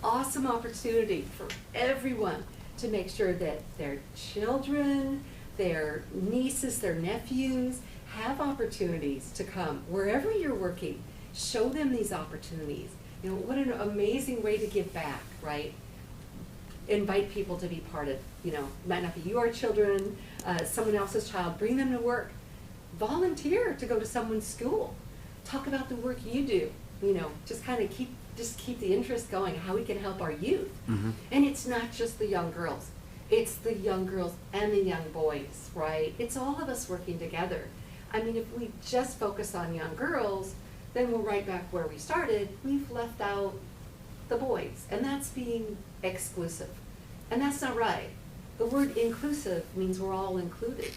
Awesome opportunity for everyone to make sure that their children, their nieces, their nephews have opportunities to come wherever you're working. Show them these opportunities. You know, what an amazing way to give back, right? Invite people to be part of, you know, might not be your children, someone else's child, bring them to work. Volunteer to go to someone's school. Talk about the work you do, you know, just kind of keep the interest going, how we can help our youth. Mm-hmm. And it's not just the young girls. It's the young girls and the young boys, right? It's all of us working together. I mean, if we just focus on young girls, then we're right back where we started. We've left out the boys, and that's being exclusive. And that's not right. The word inclusive means we're all included.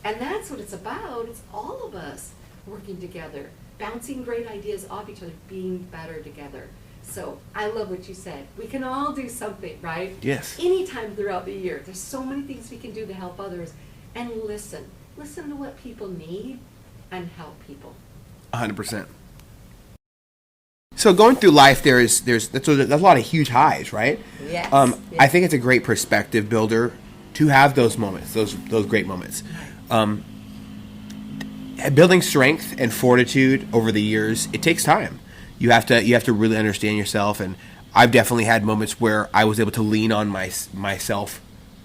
And that's what it's about. It's all of us working together, bouncing great ideas off each other, being better together. So I love what you said. We can all do something, right? Yes. Anytime throughout the year. There's so many things we can do to help others. And listen. Listen to what people need and help people. 100%. So going through life, there's a lot of huge highs, right? Yes. I think it's a great perspective builder to have those moments, those great moments. Building strength and fortitude over the years, it takes time. You have to really understand yourself, and I've definitely had moments where I was able to lean on myself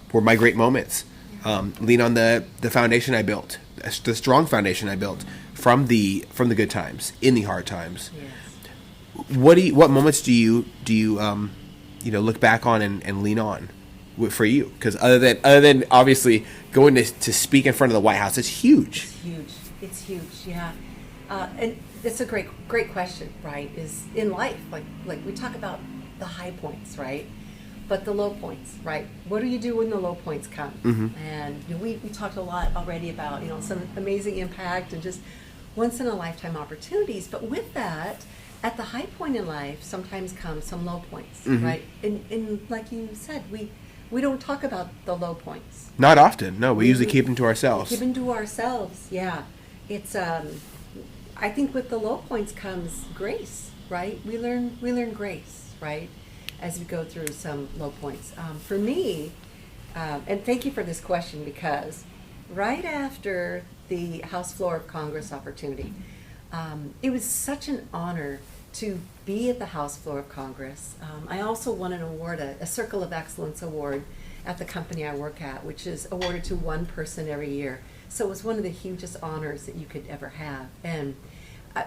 for my great moments. Lean on the foundation I built, the strong foundation I built from the good times, in the hard times. Yes. What moments do you look back on and lean on for you? Because other than obviously going to speak in front of the White House, it's huge. It's huge, yeah. And it's a great question, right? Is in life, like we talk about the high points, right? But the low points, right? What do you do when the low points come? Mm-hmm. And we talked a lot already about, some amazing impact and just once in a lifetime opportunities. But with that, at the high point in life, sometimes come some low points, mm-hmm. right? And like you said, we don't talk about the low points. Not often. No, we usually keep them to ourselves. Keep them to ourselves, yeah. It's I think with the low points comes grace, right? We learn grace, right, as we go through some low points. For me, and thank you for this question, because right after the House Floor of Congress opportunity, it was such an honor to be at the House Floor of Congress. I also won an award, a Circle of Excellence award at the company I work at, which is awarded to one person every year. So it was one of the hugest honors that you could ever have. And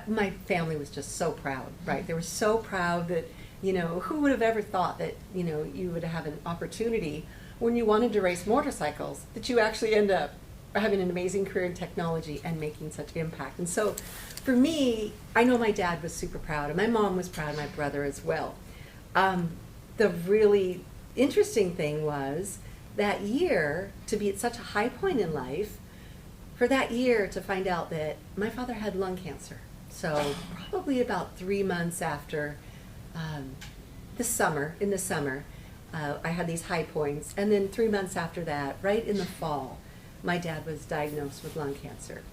my family was just so proud, right? They were so proud that, who would have ever thought that, you would have an opportunity when you wanted to race motorcycles, that you actually end up having an amazing career in technology and making such impact. And so for me, I know my dad was super proud, and my mom was proud, and my brother as well. The really interesting thing was that year, to be at such a high point in life, for that year to find out that my father had lung cancer. So probably about 3 months after in the summer, I had these high points. And then 3 months after that, right in the fall, my dad was diagnosed with lung cancer.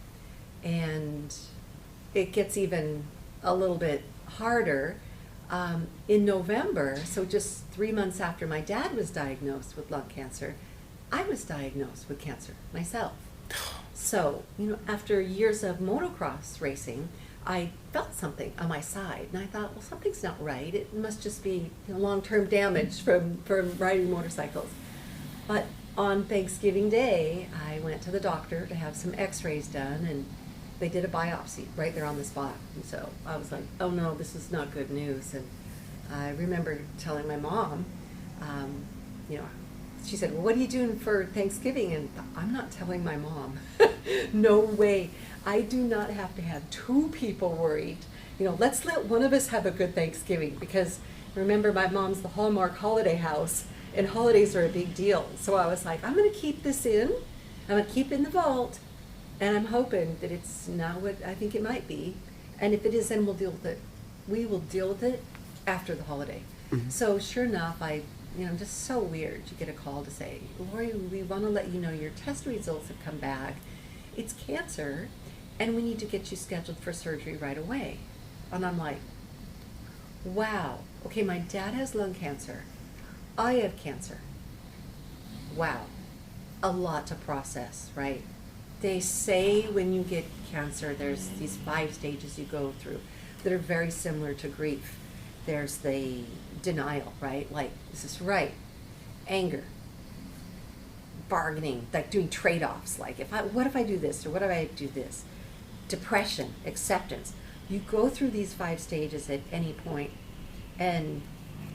And it gets even a little bit harder. In November, so just 3 months after my dad was diagnosed with lung cancer, I was diagnosed with cancer myself. So, after years of motocross racing, I felt something on my side, and I thought, well, something's not right. It must just be long-term damage from riding motorcycles. But on Thanksgiving Day, I went to the doctor to have some x-rays done, and they did a biopsy right there on the spot. And so I was like, oh no, this is not good news. And I remember telling my mom, she said, well, what are you doing for Thanksgiving? And I'm not telling my mom. No way. I do not have to have two people worried. Let's let one of us have a good Thanksgiving, because remember, my mom's the Hallmark holiday house, and holidays are a big deal. So I was like, I'm going to keep this in. I'm going to keep it in the vault, and I'm hoping that it's not what I think it might be. And if it is, then we'll deal with it. We will deal with it after the holiday. So sure enough, just so weird. You get a call to say, Lori, we want to let you know your test results have come back. It's cancer, and we need to get you scheduled for surgery right away. And I'm like, wow. Okay, my dad has lung cancer. I have cancer. Wow. A lot to process, right? They say when you get cancer, there's these 5 stages you go through that are very similar to grief. There's the denial, right? Like, is this right? Anger. Bargaining, like doing trade-offs. Like, what if I do this, or what if I do this? Depression, acceptance. You go through these 5 stages at any point, and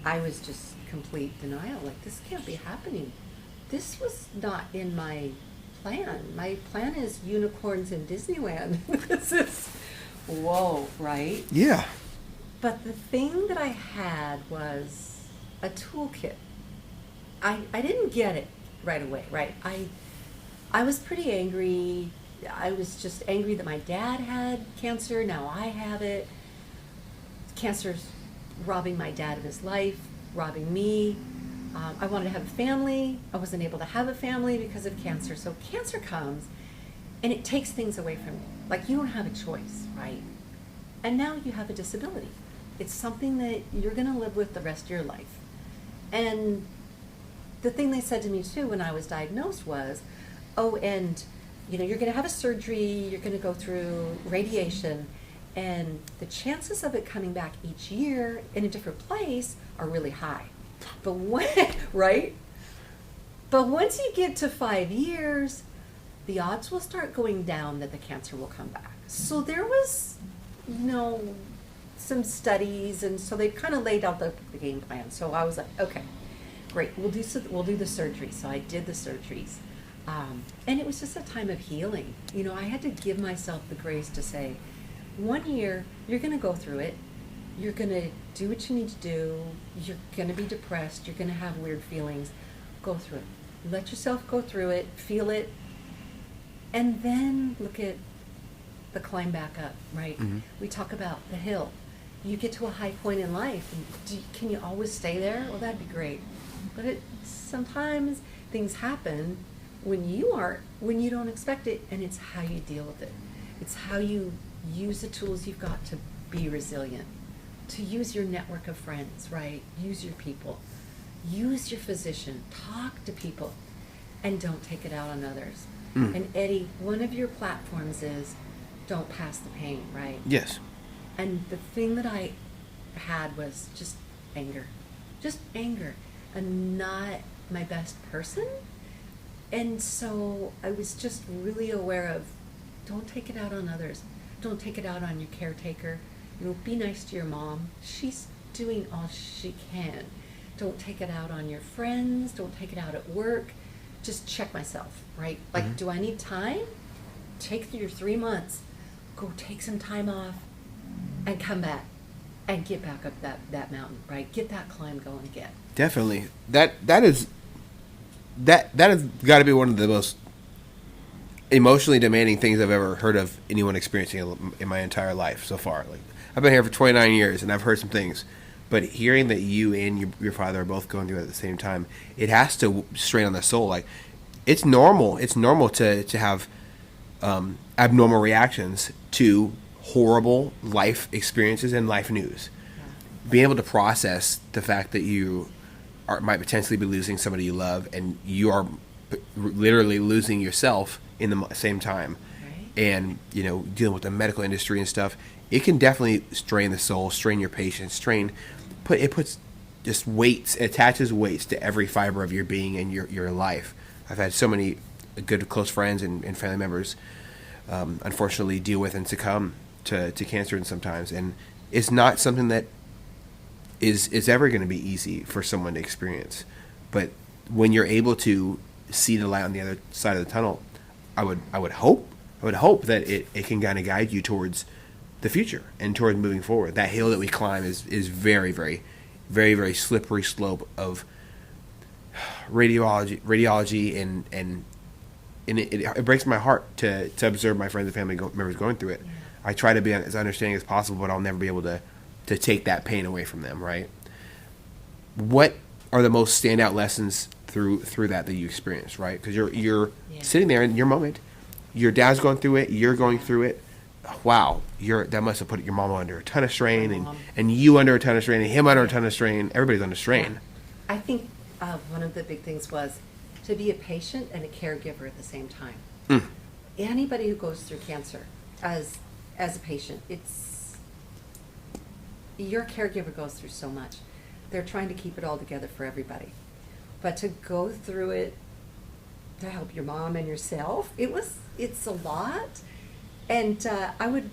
I was just complete denial. Like, this can't be happening. This was not in my plan. My plan is unicorns in Disneyland. This is, whoa, right? Yeah. But the thing that I had was a toolkit. I didn't get it right away, right? I was pretty angry. I was just angry that my dad had cancer. Now I have it. Cancer's robbing my dad of his life, robbing me. I wanted to have a family. I wasn't able to have a family because of cancer. So cancer comes, and it takes things away from you. Like, you don't have a choice, right? And now you have a disability. It's something that you're going to live with the rest of your life. And the thing they said to me, too, when I was diagnosed was, oh, and, you're going to have a surgery, you're going to go through radiation, and the chances of it coming back each year in a different place are really high. But right? But once you get to 5 years, the odds will start going down that the cancer will come back. So there was, some studies, and so they kind of laid out the game plan. So I was like, okay, great, we'll do the surgery. So I did the surgeries, and it was just a time of healing. I had to give myself the grace to say, 1 year, you're going to go through it. You're going to do what you need to do. You're going to be depressed. You're going to have weird feelings. Go through it. Let yourself go through it, feel it, and then look at the climb back up, right? Mm-hmm. We talk about the hill. You get to a high point in life, and can you always stay there? Well, that'd be great. But sometimes things happen when you don't expect it, and it's how you deal with it. It's how you use the tools you've got to be resilient, to use your network of friends, right? Use your people. Use your physician. Talk to people, and don't take it out on others. Mm. And Eddie, one of your platforms is don't pass the pain, right? Yes. And the thing that I had was just anger, and not my best person. And so I was just really aware of, don't take it out on others. Don't take it out on your caretaker. Be nice to your mom. She's doing all she can. Don't take it out on your friends. Don't take it out at work. Just check myself, right? Like, mm-hmm. Do I need time? Take your 3 months. Go take some time off and come back and get back up that mountain, right? Get that climb going again. Definitely. That has got to be one of the most emotionally demanding things I've ever heard of anyone experiencing in my entire life so far. Like, I've been here for 29 years, and I've heard some things, but hearing that you and your father are both going through it at the same time, it has to strain on the soul. Like, it's normal. It's normal to have abnormal reactions to horrible life experiences and life news. Yeah. Being able to process the fact that you might potentially be losing somebody you love, and you are literally losing yourself in the same time, right? And dealing with the medical industry and stuff, it can definitely strain the soul, strain your patience, it puts just weights, it attaches weights to every fiber of your being and your life. I've had so many good close friends and family members unfortunately deal with and succumb to cancer, and sometimes, and it's not something that is ever going to be easy for someone to experience. But when you're able to see the light on the other side of the tunnel, I would hope that it can kind of guide you towards the future and towards moving forward. That hill that we climb is very, very, very, very slippery slope of radiology, and it breaks my heart to observe my friends and family members going through it. Yeah. I try to be as understanding as possible, but I'll never be able to take that pain away from them, right? what are the most standout lessons through that you experienced, right? Because you're sitting there in your moment. Your dad's going through it. You're going through it. Wow, that must have put your mama under a ton of strain, and you under a ton of strain, and him under a ton of strain. Everybody's under strain. I think one of the big things was to be a patient and a caregiver at the same time. Anybody who goes through cancer as a patient, your caregiver goes through so much. They're trying to keep it all together for everybody. But to go through it to help your mom and yourself, it's a lot. And I would,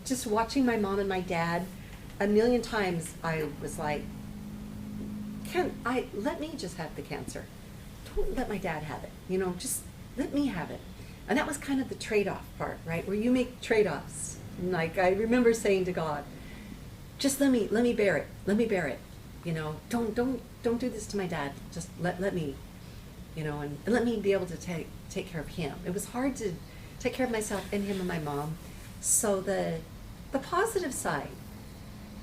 just watching my mom and my dad, a million times I was like, let me just have the cancer. Don't let my dad have it, just let me have it. And that was kind of the trade-off part, right? Where you make trade-offs. Like I remember saying to God, just let me bear it. Let me bear it. Don't do this to my dad. Just let me, and let me be able to take care of him. It was hard to take care of myself and him and my mom. So the positive side,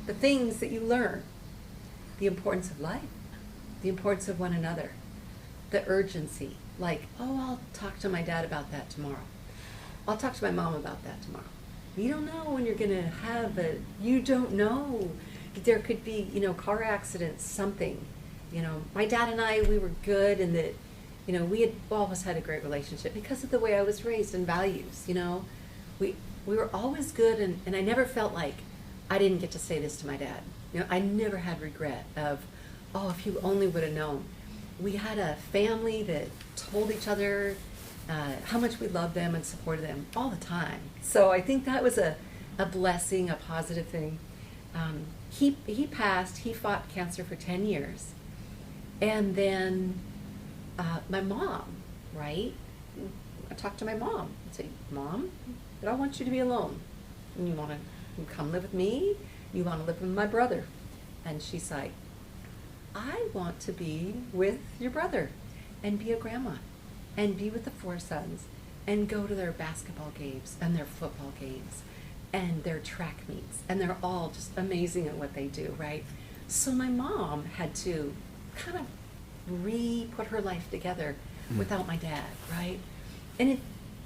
the things that you learn, the importance of life, the importance of one another, the urgency, like, I'll talk to my dad about that tomorrow. I'll talk to my mom about that tomorrow. You don't know when you're going to have it. You don't know. There could be, car accidents, something. My dad and I, we were good, and that, we had always had a great relationship because of the way I was raised and values. We were always good, and I never felt like I didn't get to say this to my dad. I never had regret of, if you only would have known. We had a family that told each other how much we loved them and supported them all the time. So I think that was a blessing, a positive thing. He passed. He fought cancer for 10 years. And then my mom, right? I talked to my mom and say, Mom, I don't want you to be alone. You want to come live with me? You want to live with my brother? And she's like, I want to be with your brother and be a grandma and be with the four sons and go to their basketball games and their football games and their track meets. And they're all just amazing at what they do, right? So my mom had to kind of put her life together without my dad, right? And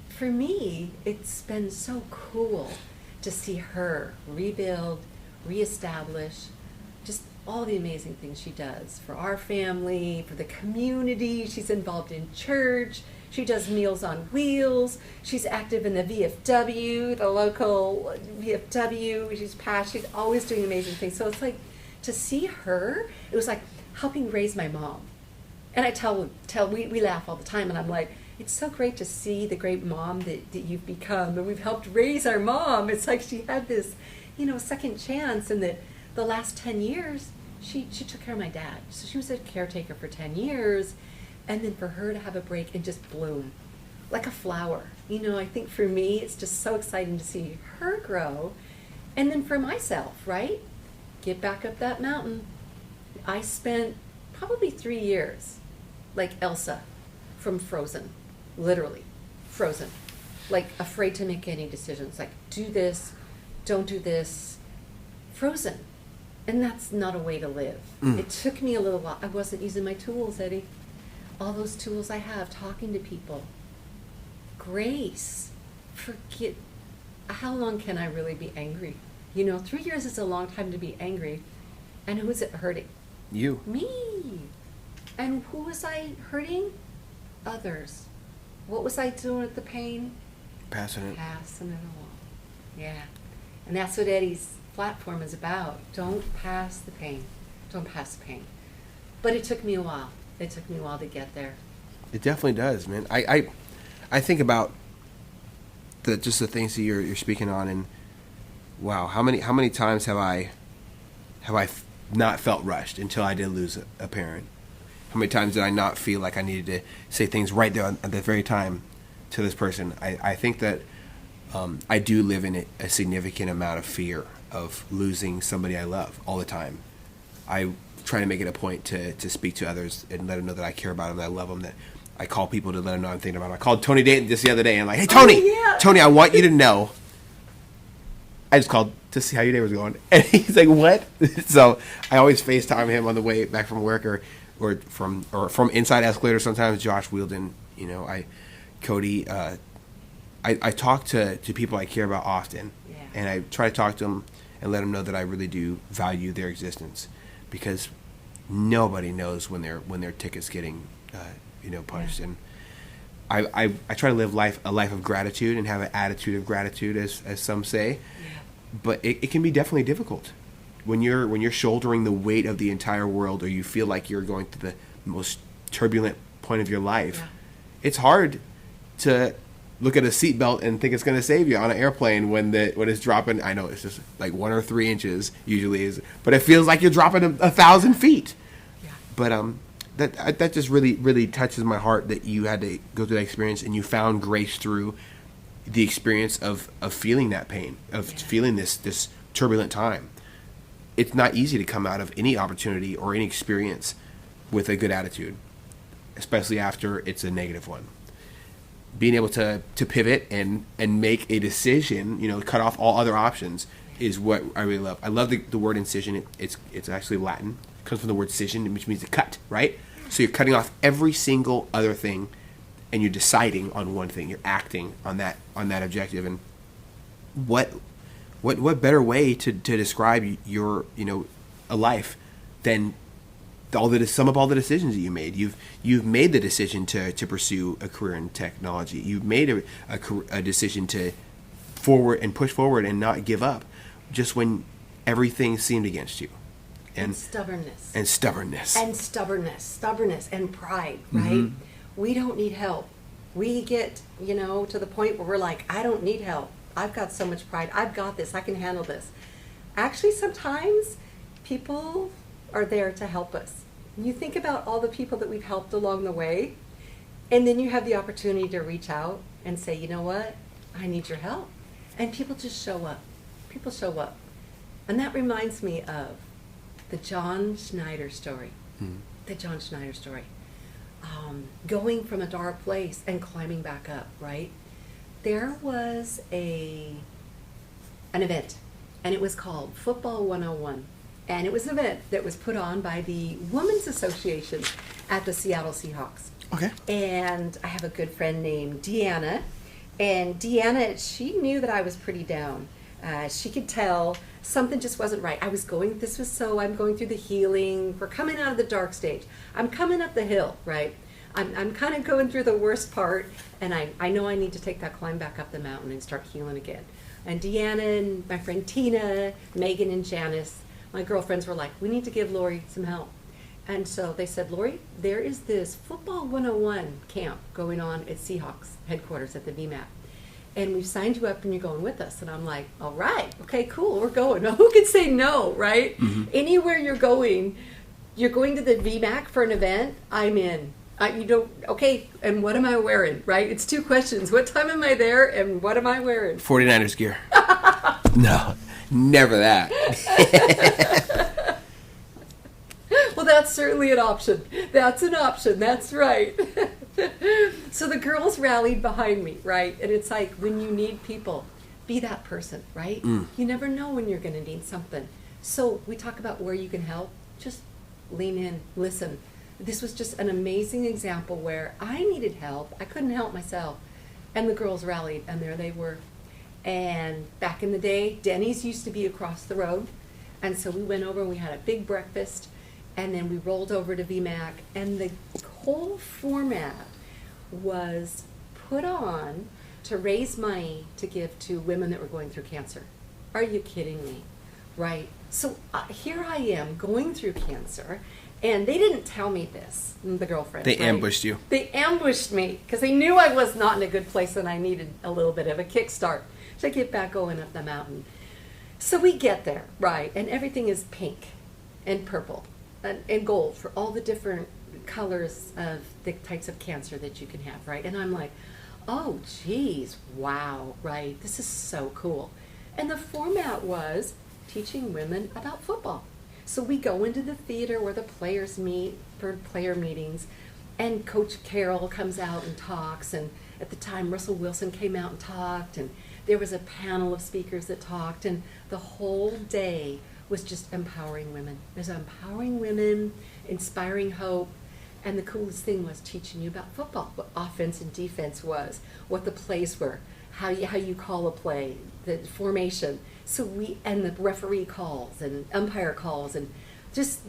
for me, it's been so cool to see her rebuild, reestablish, just all the amazing things she does for our family, for the community. She's involved in church. She does Meals on Wheels. She's active in the VFW, the local VFW. She's always doing amazing things. So it's like, to see her, it was like helping raise my mom. And I we laugh all the time, and I'm like, it's so great to see the great mom that you've become, and we've helped raise our mom. It's like she had this, second chance, and that the last 10 years, she took care of my dad. So she was a caretaker for 10 years, and then for her to have a break and just bloom like a flower. I think for me, it's just so exciting to see her grow. And then for myself, right? Get back up that mountain. I spent probably 3 years like Elsa from Frozen, literally frozen, like afraid to make any decisions, like do this, don't do this, frozen. And that's not a way to live. It took me a little while. I wasn't using my tools, Eddie. All those tools I have, talking to people, grace, forget. How long can I really be angry? 3 years is a long time to be angry. And who's it hurting? You. Me. And who was I hurting? Others. What was I doing with the pain? Passing it along. Yeah. And that's what Eddie's platform is about. Don't pass the pain. Don't pass the pain. But it took me a while. It took me a while to get there. It definitely does, man. I think about the things that you're speaking on, and wow, how many times have I not felt rushed until I did lose a parent? How many times did I not feel like I needed to say things right there at the very time to this person? I think that I do live in a significant amount of fear of losing somebody I love all the time. I try to make it a point to speak to others and let them know that I care about them, that I love them, that I call people to let them know I'm thinking about them. I called Tony Dayton just the other day, and I'm like, hey, Tony, Tony, I want you to know. I just called to see how your day was going. And he's like, what? So I always FaceTime him on the way back from work or from inside escalator. Sometimes Josh Wielden, Cody, I talk to people I care about often, and I try to talk to them and let them know that I really do value their existence, because nobody knows when their ticket's getting punched. And I try to live a life of gratitude and have an attitude of gratitude, as some say. But it can be definitely difficult when you're shouldering the weight of the entire world, or you feel like you're going through the most turbulent point of your life. Yeah. It's hard to look at a seatbelt and think it's going to save you on an airplane when it's dropping. I know it's just like 1 or 3 inches usually is, but it feels like you're dropping 1,000 feet. Yeah. But that just really, really touches my heart that you had to go through that experience and you found grace through the experience of feeling that pain, of feeling this turbulent time. It's not easy to come out of any opportunity or any experience with a good attitude, especially after it's a negative one. Being able to pivot and make a decision, cut off all other options, is what I really love. I love the word incision. It's actually Latin. It comes from the word scission, which means to cut, right? So you're cutting off every single other thing, and you're deciding on one thing. You're acting on that objective. And what better way to describe your a life than sum up all the decisions that you made. You've made the decision to pursue a career in technology. You've made a decision to push forward and not give up, just when everything seemed against you. And stubbornness. And stubbornness. And stubbornness and pride, right? Mm-hmm. We don't need help. We get, to the point where we're like, I don't need help. I've got so much pride. I've got this. I can handle this. Actually, sometimes people are there to help us. You think about all the people that we've helped along the way, and then you have the opportunity to reach out and say, you know what? I need your help. And people just show up. People show up. And that reminds me of the John Schneider story. The John Schneider story. Going from a dark place and climbing back up, right? There was an event, and it was called Football 101. And it was an event that was put on by the Women's Association at the Seattle Seahawks. Okay. And I have a good friend named Deanna. And Deanna, she knew that I was pretty down. She could tell something just wasn't right. I'm going through the healing. We're coming out of the dark stage. I'm coming up the hill, right? I'm kind of going through the worst part, and I know I need to take that climb back up the mountain and start healing again. And Deanna and my friend Tina, Megan and Janice, my girlfriends were like, we need to give Lori some help. And so they said, Lori, there is this Football 101 camp going on at Seahawks headquarters at the VMAC. And we've signed you up and you're going with us. And I'm like, all right, okay, cool, we're going. Now, who can say no, right? Mm-hmm. Anywhere you're going to the VMAC for an event, I'm in. Okay, and what am I wearing, right? It's 2 questions. What time am I there, and what am I wearing? 49ers gear. No, never that. Well, that's certainly an option. That's an option. That's right. So the girls rallied behind me, right? And it's like, when you need people, be that person, right? You never know when you're going to need something. So we talk about where you can help. Just lean in, listen. This was just an amazing example where I needed help. I couldn't help myself. And the girls rallied, and there they were. And back in the day, Denny's used to be across the road. And so we went over and we had a big breakfast. And then we rolled over to VMAC. And the whole format was put on to raise money to give to women that were going through cancer. Are you kidding me? Right? So here I am going through cancer. And they didn't tell me this, the girlfriend. They ambushed you. They ambushed me because they knew I was not in a good place and I needed a little bit of a kickstart to get back going up the mountain. So we get there, right, and everything is pink and purple and gold for all the different colors of the types of cancer that you can have, right? And I'm like, oh, geez, wow, right, this is so cool. And the format was teaching women about football. So we go into the theater where the players meet for player meetings, and Coach Carroll comes out and talks, and at the time Russell Wilson came out and talked, and there was a panel of speakers that talked, and the whole day was just empowering women. It was empowering women, inspiring hope, and the coolest thing was teaching you about football, what offense and defense was, what the plays were, how you call a play, the formation. And the referee calls and umpire calls and just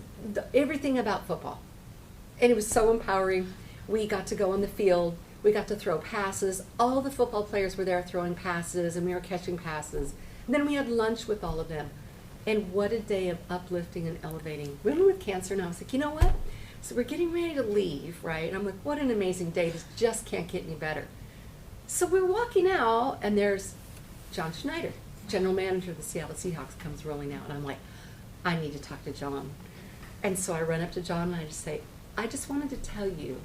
everything about football. And it was so empowering. We got to go on the field. We got to throw passes. All the football players were there throwing passes, and we were catching passes. And then we had lunch with all of them. And what a day of uplifting and elevating women with cancer. And I was like, you know what? So we're getting ready to leave, right? And I'm like, what an amazing day. This just can't get any better. So we're walking out, and there's John Schneider, general manager of the Seattle Seahawks, comes rolling out. And I'm like, I need to talk to John. And so I run up to John, and I just say, I just wanted to tell you,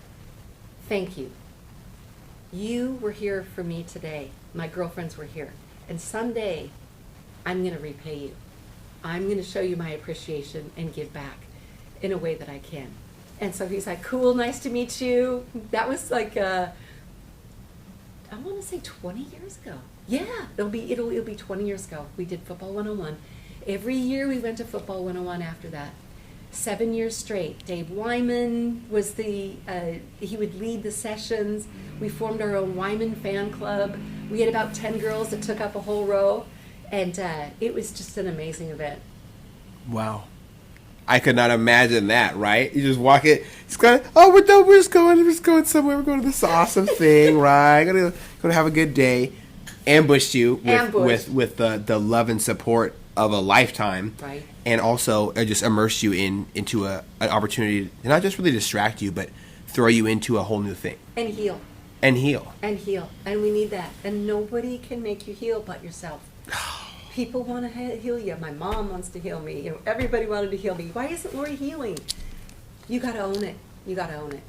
thank you. You were here for me today. My girlfriends were here. And someday, I'm going to repay you. I'm going to show you my appreciation and give back in a way that I can. And so he's like, cool, nice to meet you. That was like, I want to say 20 years ago. Yeah, it'll be 20 years ago. We did Football 101. Every year we went to Football 101 after that. 7 years straight. Dave Wyman was he would lead the sessions. We formed our own Wyman fan club. We had about 10 girls that took up a whole row. And it was just an amazing event. Wow. I could not imagine that, right? You just walk it. It's kind of, oh, we're just going somewhere. We're going to this awesome thing, right? Gonna have a good day. Ambushed you with the love and support of a lifetime, right? And also just immersed you into an opportunity to not just really distract you, but throw you into a whole new thing. And heal. And heal. And heal. And we need that. And nobody can make you heal but yourself. People want to heal you. My mom wants to heal me. Everybody wanted to heal me. Why isn't Lori healing? You got to own it. You got to own it.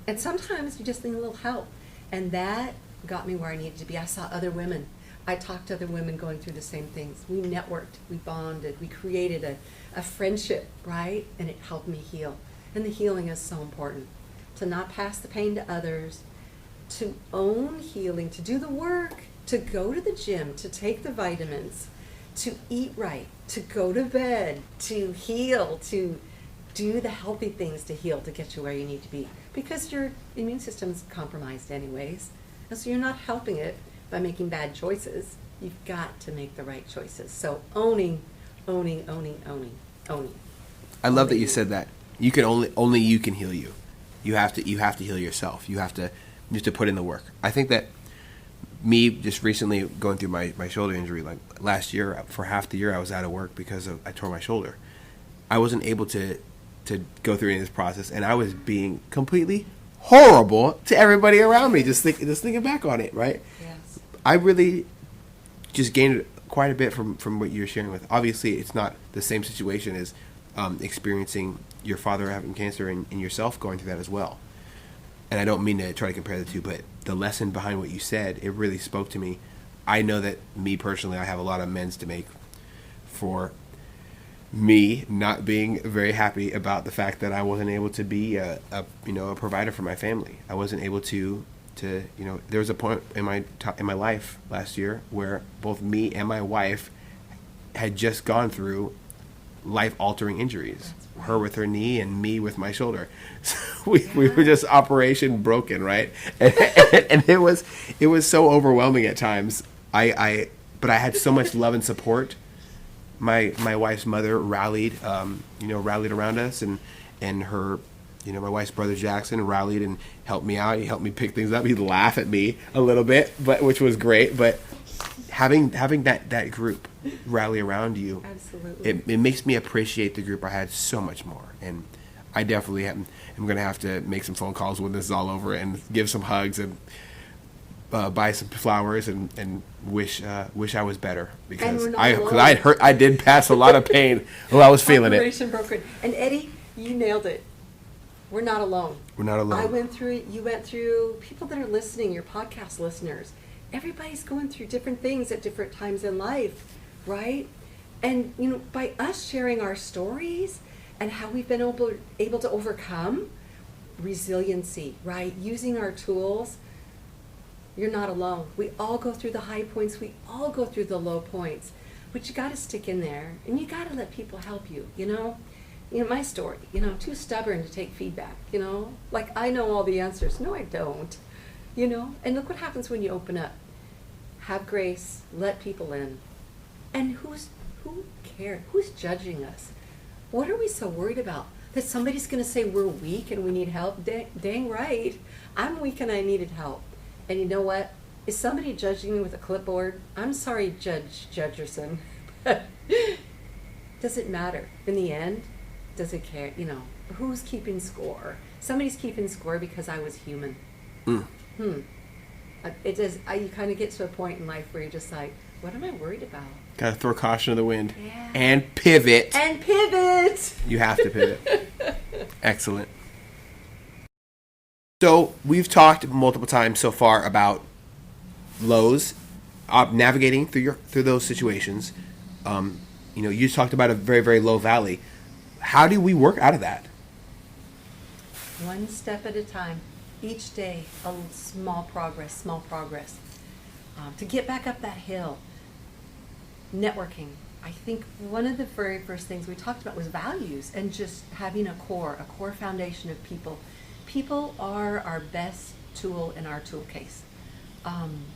And sometimes you just need a little help. And that got me where I needed to be. I saw other women. I talked to other women going through the same things. We networked. We bonded. We created a friendship, right? And it helped me heal. And the healing is so important. To not pass the pain to others. To own healing. To do the work. To go to the gym. To take the vitamins. To eat right, to go to bed, to heal, to do the healthy things to heal, to get you where you need to be. Because your immune system's compromised anyways. And so you're not helping it by making bad choices. You've got to make the right choices. So owning. I love that you said that. You can only you can heal you. You have to heal yourself. You have to put in the work. I think that me just recently going through my shoulder injury, like last year, for half the year I was out of work because I tore my shoulder. I wasn't able to go through any of this process, and I was being completely horrible to everybody around me. Just thinking back on it, right? Yes. I really just gained quite a bit from what you're sharing with. Obviously, it's not the same situation as experiencing your father having cancer and yourself going through that as well. And I don't mean to try to compare the two, but the lesson behind what you said, it really spoke to me. I know that me personally, I have a lot of amends to make for me not being very happy about the fact that I wasn't able to be a provider for my family. I wasn't able to there was a point in my life last year where both me and my wife had just gone through life-altering injuries. Right. Her with her knee and me with my shoulder. So we were just operation broken, right? And it was so overwhelming at times. But I had so much love and support. My wife's mother rallied around us, and her, my wife's brother Jackson rallied and helped me out. He helped me pick things up. He'd laugh at me a little bit, which was great. But having that group rally around you, absolutely, it makes me appreciate the group I had so much more. And I definitely am going to have to make some phone calls when this is all over and give some hugs and buy some flowers and wish I was better, because I did pass a lot of pain while I was feeling it. Operation broken. And Eddie, you nailed it. We're not alone. We're not alone. I went through it. You went through. People that are listening, your podcast listeners, everybody's going through different things at different times in life, right? And by us sharing our stories and how we've been able to overcome resiliency, right? Using our tools. You're not alone. We all go through the high points. We all go through the low points. But you got to stick in there, and you got to let people help you, you know? You know, my story, you know, too stubborn to take feedback, you know? Like, I know all the answers. No, I don't, you know? And look what happens when you open up. Have grace, let people in. And who cares? Who's judging us? What are we so worried about? That somebody's going to say we're weak and we need help? Dang right. I'm weak and I needed help. And you know what? Is somebody judging me with a clipboard? I'm sorry, Judge Judgerson. Does it matter? In the end, does it care? You know, who's keeping score? Somebody's keeping score because I was human. It does. You kind of get to a point in life where you're just like, what am I worried about? Got to throw caution to the wind. Yeah. And pivot. And pivot! You have to pivot. Excellent. So we've talked multiple times so far about lows, navigating through those situations. You know, you talked about a very, very low valley. How do we work out of that? One step at a time. Each day, a small progress. To get back up that hill. Networking. I think one of the very first things we talked about was values and just having a core foundation of people. People are our best tool in our tool case.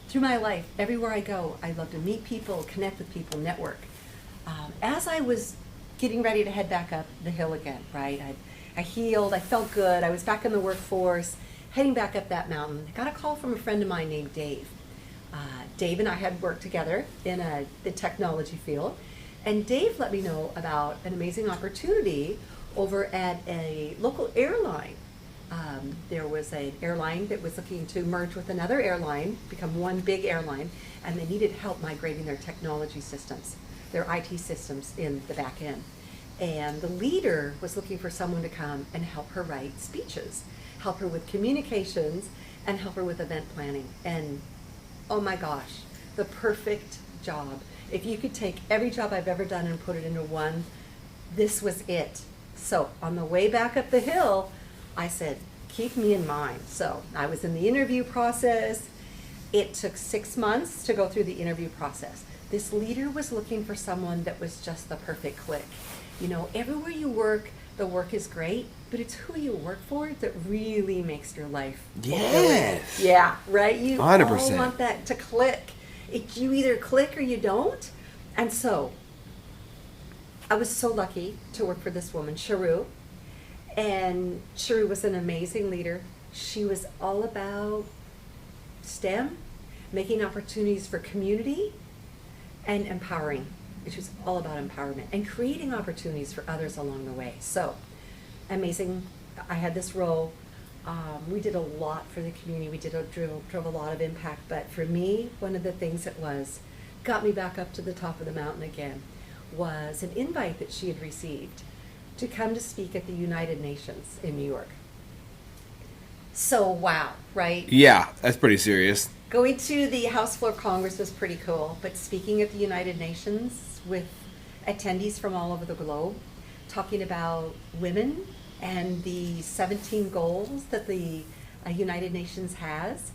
Through my life, everywhere I go, I love to meet people, connect with people, network. As I was getting ready to head back up the hill again, right? I healed, I felt good, I was back in the workforce, heading back up that mountain. I got a call from a friend of mine named Dave. Dave and I had worked together in the technology field, and Dave let me know about an amazing opportunity over at a local airline. There was an airline that was looking to merge with another airline, become one big airline, and they needed help migrating their technology systems, their IT systems in the back end. And the leader was looking for someone to come and help her write speeches, help her with communications, and help her with event planning. And oh my gosh, the perfect job. If you could take every job I've ever done and put it into one, this was it. So on the way back up the hill, I said, keep me in mind. So I was in the interview process. It took 6 months to go through the interview process. This leader was looking for someone that was just the perfect click. You know, everywhere you work, the work is great, but it's who you work for that really makes your life fulfilling. Yes. Yeah, right? You 100%. all want that to click. You either click or you don't. And so I was so lucky to work for this woman, Sharu. And Sharu was an amazing leader. She was all about STEM, making opportunities for community, and empowering. She was all about empowerment and creating opportunities for others along the way. So amazing. I had this role. We did a lot for the community. We drove a lot of impact. But for me, one of the things that got me back up to the top of the mountain again was an invite that she had received to come to speak at the United Nations in New York. So wow, right? Yeah, that's pretty serious. Going to the House Floor Congress was pretty cool, but speaking at the United Nations with attendees from all over the globe, talking about women and the 17 goals that the United Nations has,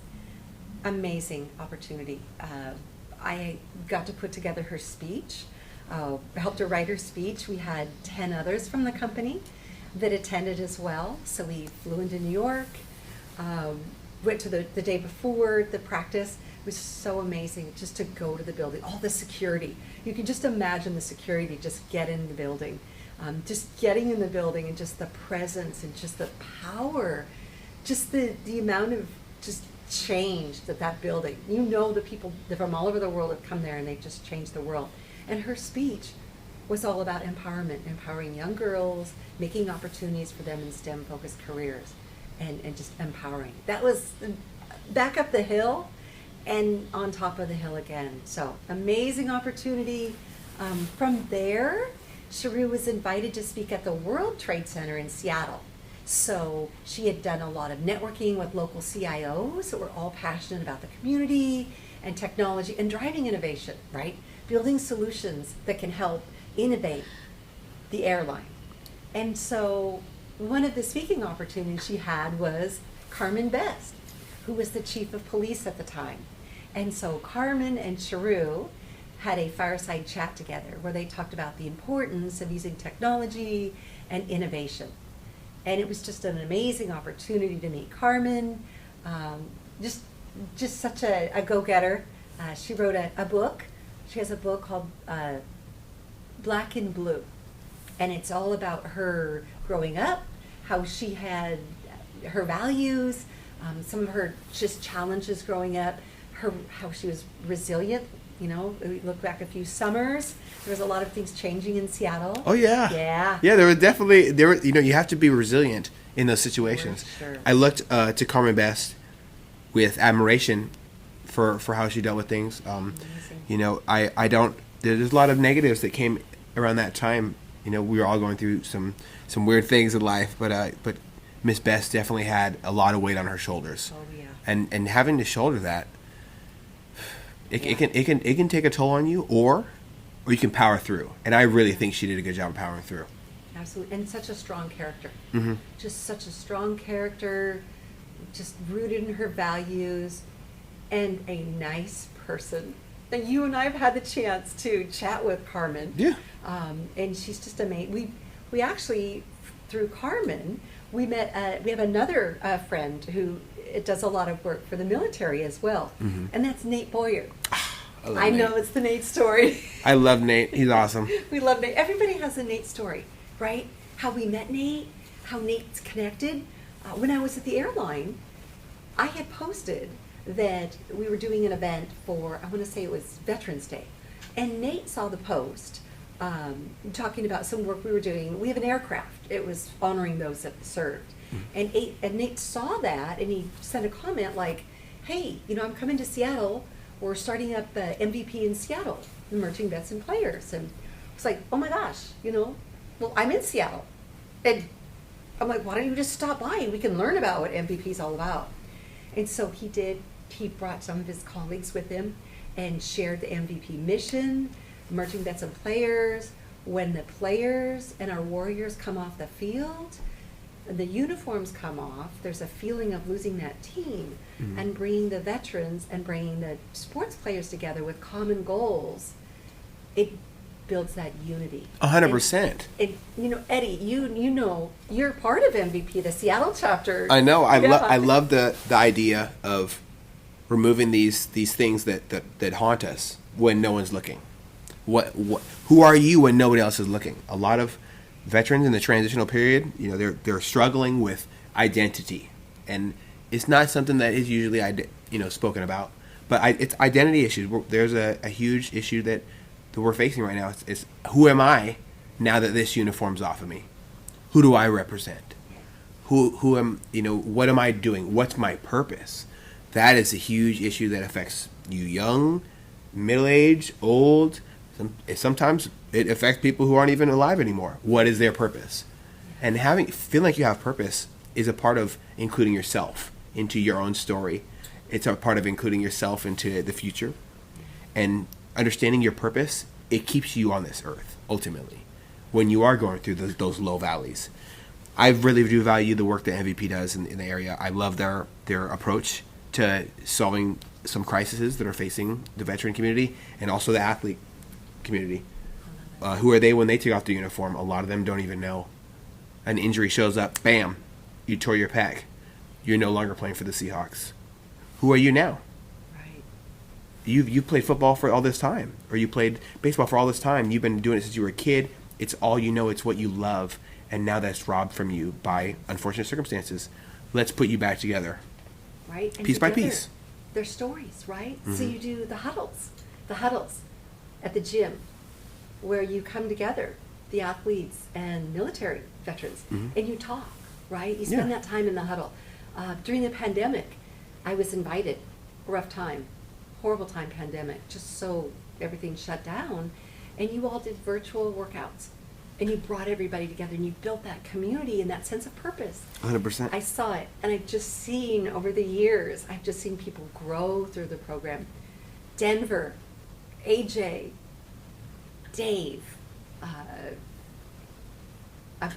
amazing opportunity. I got to put together her speech, helped her write her speech. We had 10 others from the company that attended as well. So we flew into New York, went to the day before the practice. It was so amazing just to go to the building, all the security. You can just imagine the security just get in the building. Just getting in the building and just the presence and just the power, just the amount of just change that building. You know, the people from all over the world have come there and they've just changed the world. And her speech was all about empowerment, empowering young girls, making opportunities for them in STEM-focused careers, and just empowering. That was back up the hill and on top of the hill again. So amazing opportunity. From there, Sharu was invited to speak at the World Trade Center in Seattle. So she had done a lot of networking with local CIOs that were all passionate about the community and technology and driving innovation, right? Building solutions that can help innovate the airline. And so one of the speaking opportunities she had was Carmen Best, who was the chief of police at the time. And so Carmen and Cheru had a fireside chat together where they talked about the importance of using technology and innovation. And it was just an amazing opportunity to meet Carmen, just such a go-getter. She wrote a book. She has a book called Black and Blue. And it's all about her growing up, how she had her values, some of her just challenges growing up, how she was resilient. You know, we look back a few summers. There was a lot of things changing in Seattle. Oh yeah. Yeah. Yeah, there were you know, you have to be resilient in those situations. Sure. I looked to Carmen Best with admiration for how she dealt with things. You know, I don't. There's a lot of negatives that came around that time. You know, we were all going through some weird things in life, but Miss Best definitely had a lot of weight on her shoulders. Oh yeah. And having to shoulder that, it can take a toll on you, or you can power through. And I really think she did a good job of powering through. Absolutely, and such a strong character. Mm-hmm. Just such a strong character, just rooted in her values, and a nice person. And you and I have had the chance to chat with Carmen. Yeah. And she's just amazing. We actually, through Carmen, we met. We have another friend who does a lot of work for the military as well, and that's Nate Boyer. I know it's the Nate story. I love Nate. He's awesome. We love Nate. Everybody has a Nate story, right? How we met Nate, how Nate's connected. When I was at the airline, I had posted that we were doing an event for, I want to say it was Veterans Day. And Nate saw the post talking about some work we were doing. We have an aircraft. It was honoring those that served. And Nate saw that, and he sent a comment like, hey, you know, I'm coming to Seattle. We're starting up MVP in Seattle, Emerging Vets and Players. And it's like, oh my gosh, you know, well, I'm in Seattle. And I'm like, why don't you just stop by and we can learn about what MVP is all about? And so he did. He brought some of his colleagues with him and shared the MVP mission, Emerging Vets and Players. When the players and our warriors come off the field, the uniforms come off, there's a feeling of losing that team, and bringing the veterans and bringing the sports players together with common goals. It builds that unity. 100%. And you know, Eddie, you know, you're part of MVP, the Seattle chapter. I know. I love the idea of removing these things that haunt us when no one's looking. Who are you when nobody else is looking? A lot of veterans in the transitional period, you know, they're struggling with identity, and it's not something that is usually spoken about. But it's identity issues. There's a huge issue that we're facing right now. It's who am I now that this uniform's off of me? Who do I represent? Who am, you know, what am I doing? What's my purpose? That is a huge issue that affects you young, middle-aged, old. Sometimes it affects people who aren't even alive anymore. What is their purpose? And feeling like you have purpose is a part of including yourself into your own story. It's a part of including yourself into the future. And understanding your purpose, it keeps you on this earth, ultimately, when you are going through those low valleys. I really do value the work that MVP does in the area. I love their approach to solving some crises that are facing the veteran community and also the athlete community. Who are they when they take off the uniform? A lot of them don't even know. An injury shows up, bam, you tore your pec. You're no longer playing for the Seahawks. Who are you now? Right. You played football for all this time, or you played baseball for all this time. You've been doing it since you were a kid. It's all you know. It's what you love, and now that's robbed from you by unfortunate circumstances. Let's put you back together. Right. And piece by piece. Their stories, right? So you do the huddles at the gym, where you come together, the athletes and military veterans, and you talk, right? You spend that time in the huddle. During the pandemic, I was invited, rough time, horrible time, pandemic, just so everything shut down, and you all did virtual workouts, and you brought everybody together, and you built that community and that sense of purpose. 100%. I saw it, and I've just seen over the years, I've just seen people grow through the program. Denver, AJ, Dave,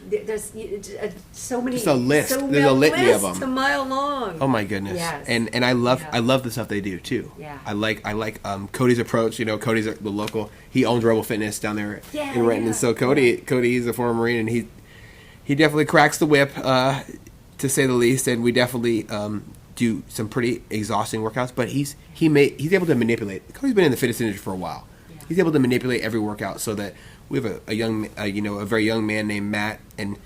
There's so many. Just a list. So There's a litany of list, them. a mile long. Oh my goodness. Yes. And I love the stuff they do too. Yeah. I like Cody's approach. You know, Cody's the local. He owns Rebel Fitness down there in Renton. Yeah. And so Cody, he's a former Marine, and he definitely cracks the whip, to say the least. And we definitely do some pretty exhausting workouts. But he's able to manipulate. Cody's been in the fitness industry for a while. Yeah. He's able to manipulate every workout so that we have a very young man named Matt, and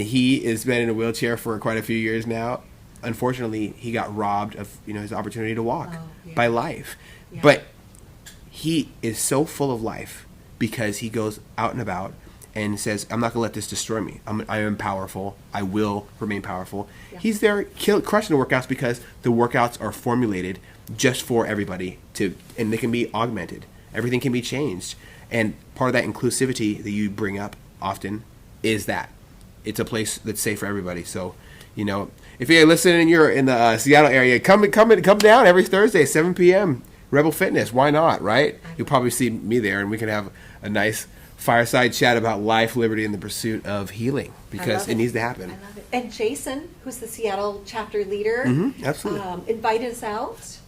he has been in a wheelchair for quite a few years now. Unfortunately, he got robbed of his opportunity to walk by life. Yeah. But he is so full of life because he goes out and about and says, "I'm not going to let this destroy me. I am powerful. I will remain powerful." Yeah. He's there crushing the workouts because the workouts are formulated just for everybody and they can be augmented. Everything can be changed. And part of that inclusivity that you bring up often is that it's a place that's safe for everybody. So, if you're listening and you're in the Seattle area, come down every Thursday, 7 p.m. Rebel Fitness. Why not, right? You'll probably see me there, and we can have a nice fireside chat about life, liberty, and the pursuit of healing because it needs to happen. I love it. And Jason, who's the Seattle chapter leader, absolutely, invited us out.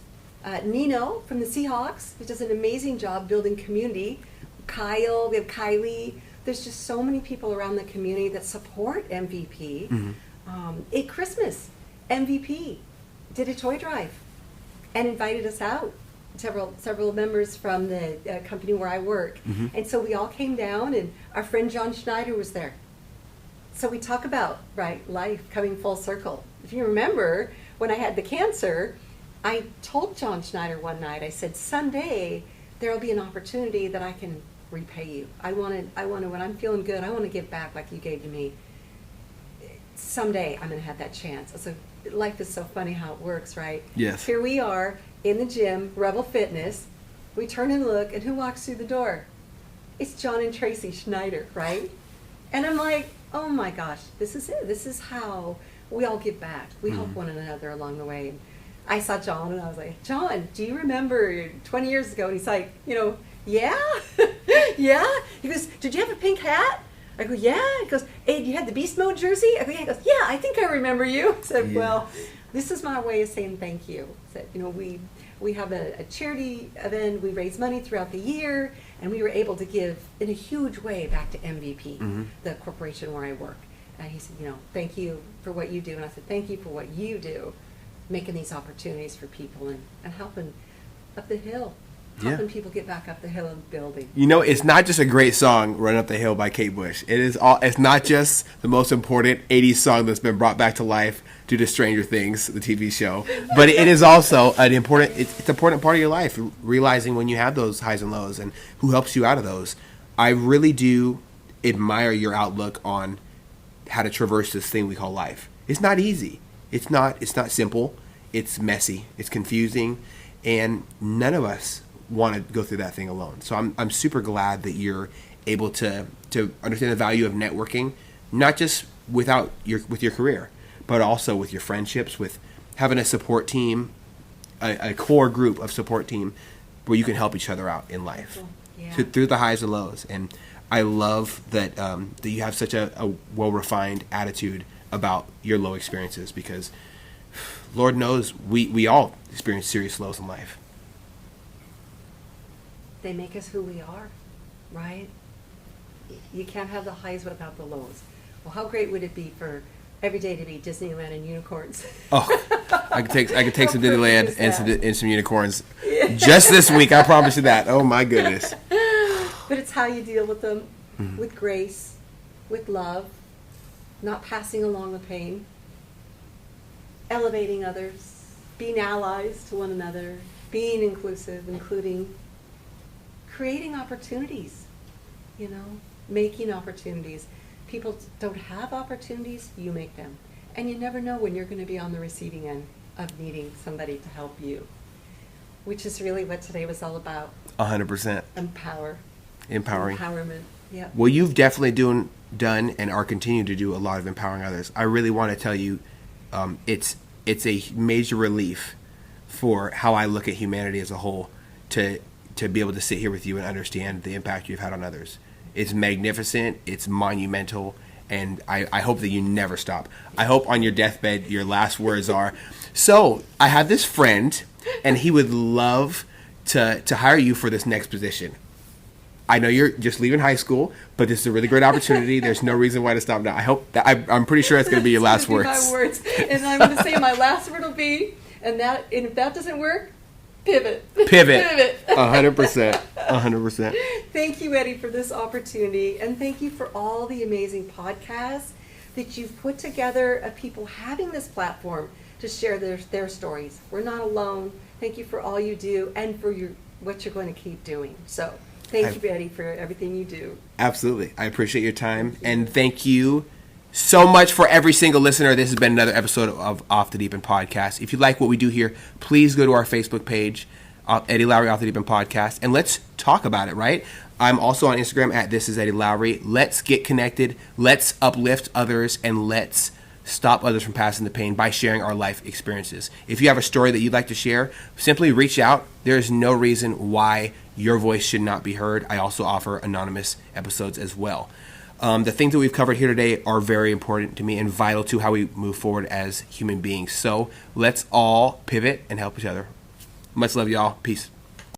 Nino from the Seahawks, who does an amazing job building community. Kyle, we have Kylie. There's just so many people around the community that support MVP. Mm-hmm. At Christmas, MVP did a toy drive and invited us out. Several members from the company where I work. Mm-hmm. And so we all came down, and our friend John Schneider was there. So we talk about, life coming full circle. If you remember, when I had the cancer, I told John Schneider one night, I said, someday there will be an opportunity that I can repay you. I want to, when I'm feeling good, I want to give back like you gave to me. Someday I'm going to have that chance. So life is so funny how it works, right? Yes. Here we are in the gym, Rebel Fitness. We turn and look, and who walks through the door? It's John and Tracy Schneider, right? And I'm like, oh my gosh, this is it. This is how we all give back. We help one another along the way. I saw John, and I was like, John, do you remember 20 years ago? And he's like, yeah, yeah. He goes, did you have a pink hat? I go, yeah. He goes, hey, you had the Beast Mode jersey? I go, yeah. He goes, yeah, I think I remember you. I said, well, this is my way of saying thank you. I said, we have a charity event. We raise money throughout the year, and we were able to give in a huge way back to MVP, the corporation where I work. And he said, thank you for what you do. And I said, thank you for what you do, making these opportunities for people and helping up the hill. Helping people get back up the hill and building. It's not just a great song, Run Up the Hill by Kate Bush. It's not just the most important 80s song that's been brought back to life due to Stranger Things, the TV show. But it is also it's an important part of your life, realizing when you have those highs and lows and who helps you out of those. I really do admire your outlook on how to traverse this thing we call life. It's not easy. It's not simple. It's messy. It's confusing. And none of us want to go through that thing alone. So I'm super glad that you're able to understand the value of networking, not just with your career, but also with your friendships, with having a support team, a core group of support team where you can help each other out in life through the highs and lows. And I love that that you have such a well-refined attitude about your low experiences, because Lord knows we all experience serious lows in life. They make us who we are, right? You can't have the highs without the lows. Well, how great would it be for every day to be Disneyland and unicorns? Oh, I could take some Disneyland and some unicorns just this week. I promise you that. Oh my goodness! But it's how you deal with them, with grace, with love, not passing along the pain, elevating others, being allies to one another, being inclusive, including. Creating opportunities, making opportunities. People don't have opportunities, you make them. And you never know when you're going to be on the receiving end of needing somebody to help you, which is really what today was all about. 100%. Empowering. Empowerment, yeah. Well, you've definitely done and are continuing to do a lot of empowering others. I really want to tell you, it's a major relief for how I look at humanity as a whole to be able to sit here with you and understand the impact you've had on others. It's magnificent, it's monumental, And I hope that you never stop. I hope on your deathbed, your last words are, so I have this friend, and he would love to hire you for this next position. I know you're just leaving high school, but this is a really great opportunity. There's no reason why to stop now. I hope that I'm pretty sure that's going to be your last words. My words, and I'm going to say my last word will be, and if that doesn't work, pivot. Pivot. 100%. 100%. Thank you, Eddie, for this opportunity, and thank you for all the amazing podcasts that you've put together of people having this platform to share their stories. We're not alone. Thank you for all you do and for what you're going to keep doing. So thank you, Eddie, for everything you do. Absolutely. I appreciate your time. And thank you so much for every single listener. This has been another episode of Off the Deep End Podcast. If you like what we do here, please go to our Facebook page, Eddie Lowry Off the Deep End Podcast, and let's talk about it, right? I'm also on Instagram at This Is Eddie Lowry. Let's get connected. Let's uplift others, and let's stop others from passing the pain by sharing our life experiences. If you have a story that you'd like to share, simply reach out. There is no reason why your voice should not be heard. I also offer anonymous episodes as well. The things that we've covered here today are very important to me and vital to how we move forward as human beings. So let's all pivot and help each other. Much love, y'all. Peace.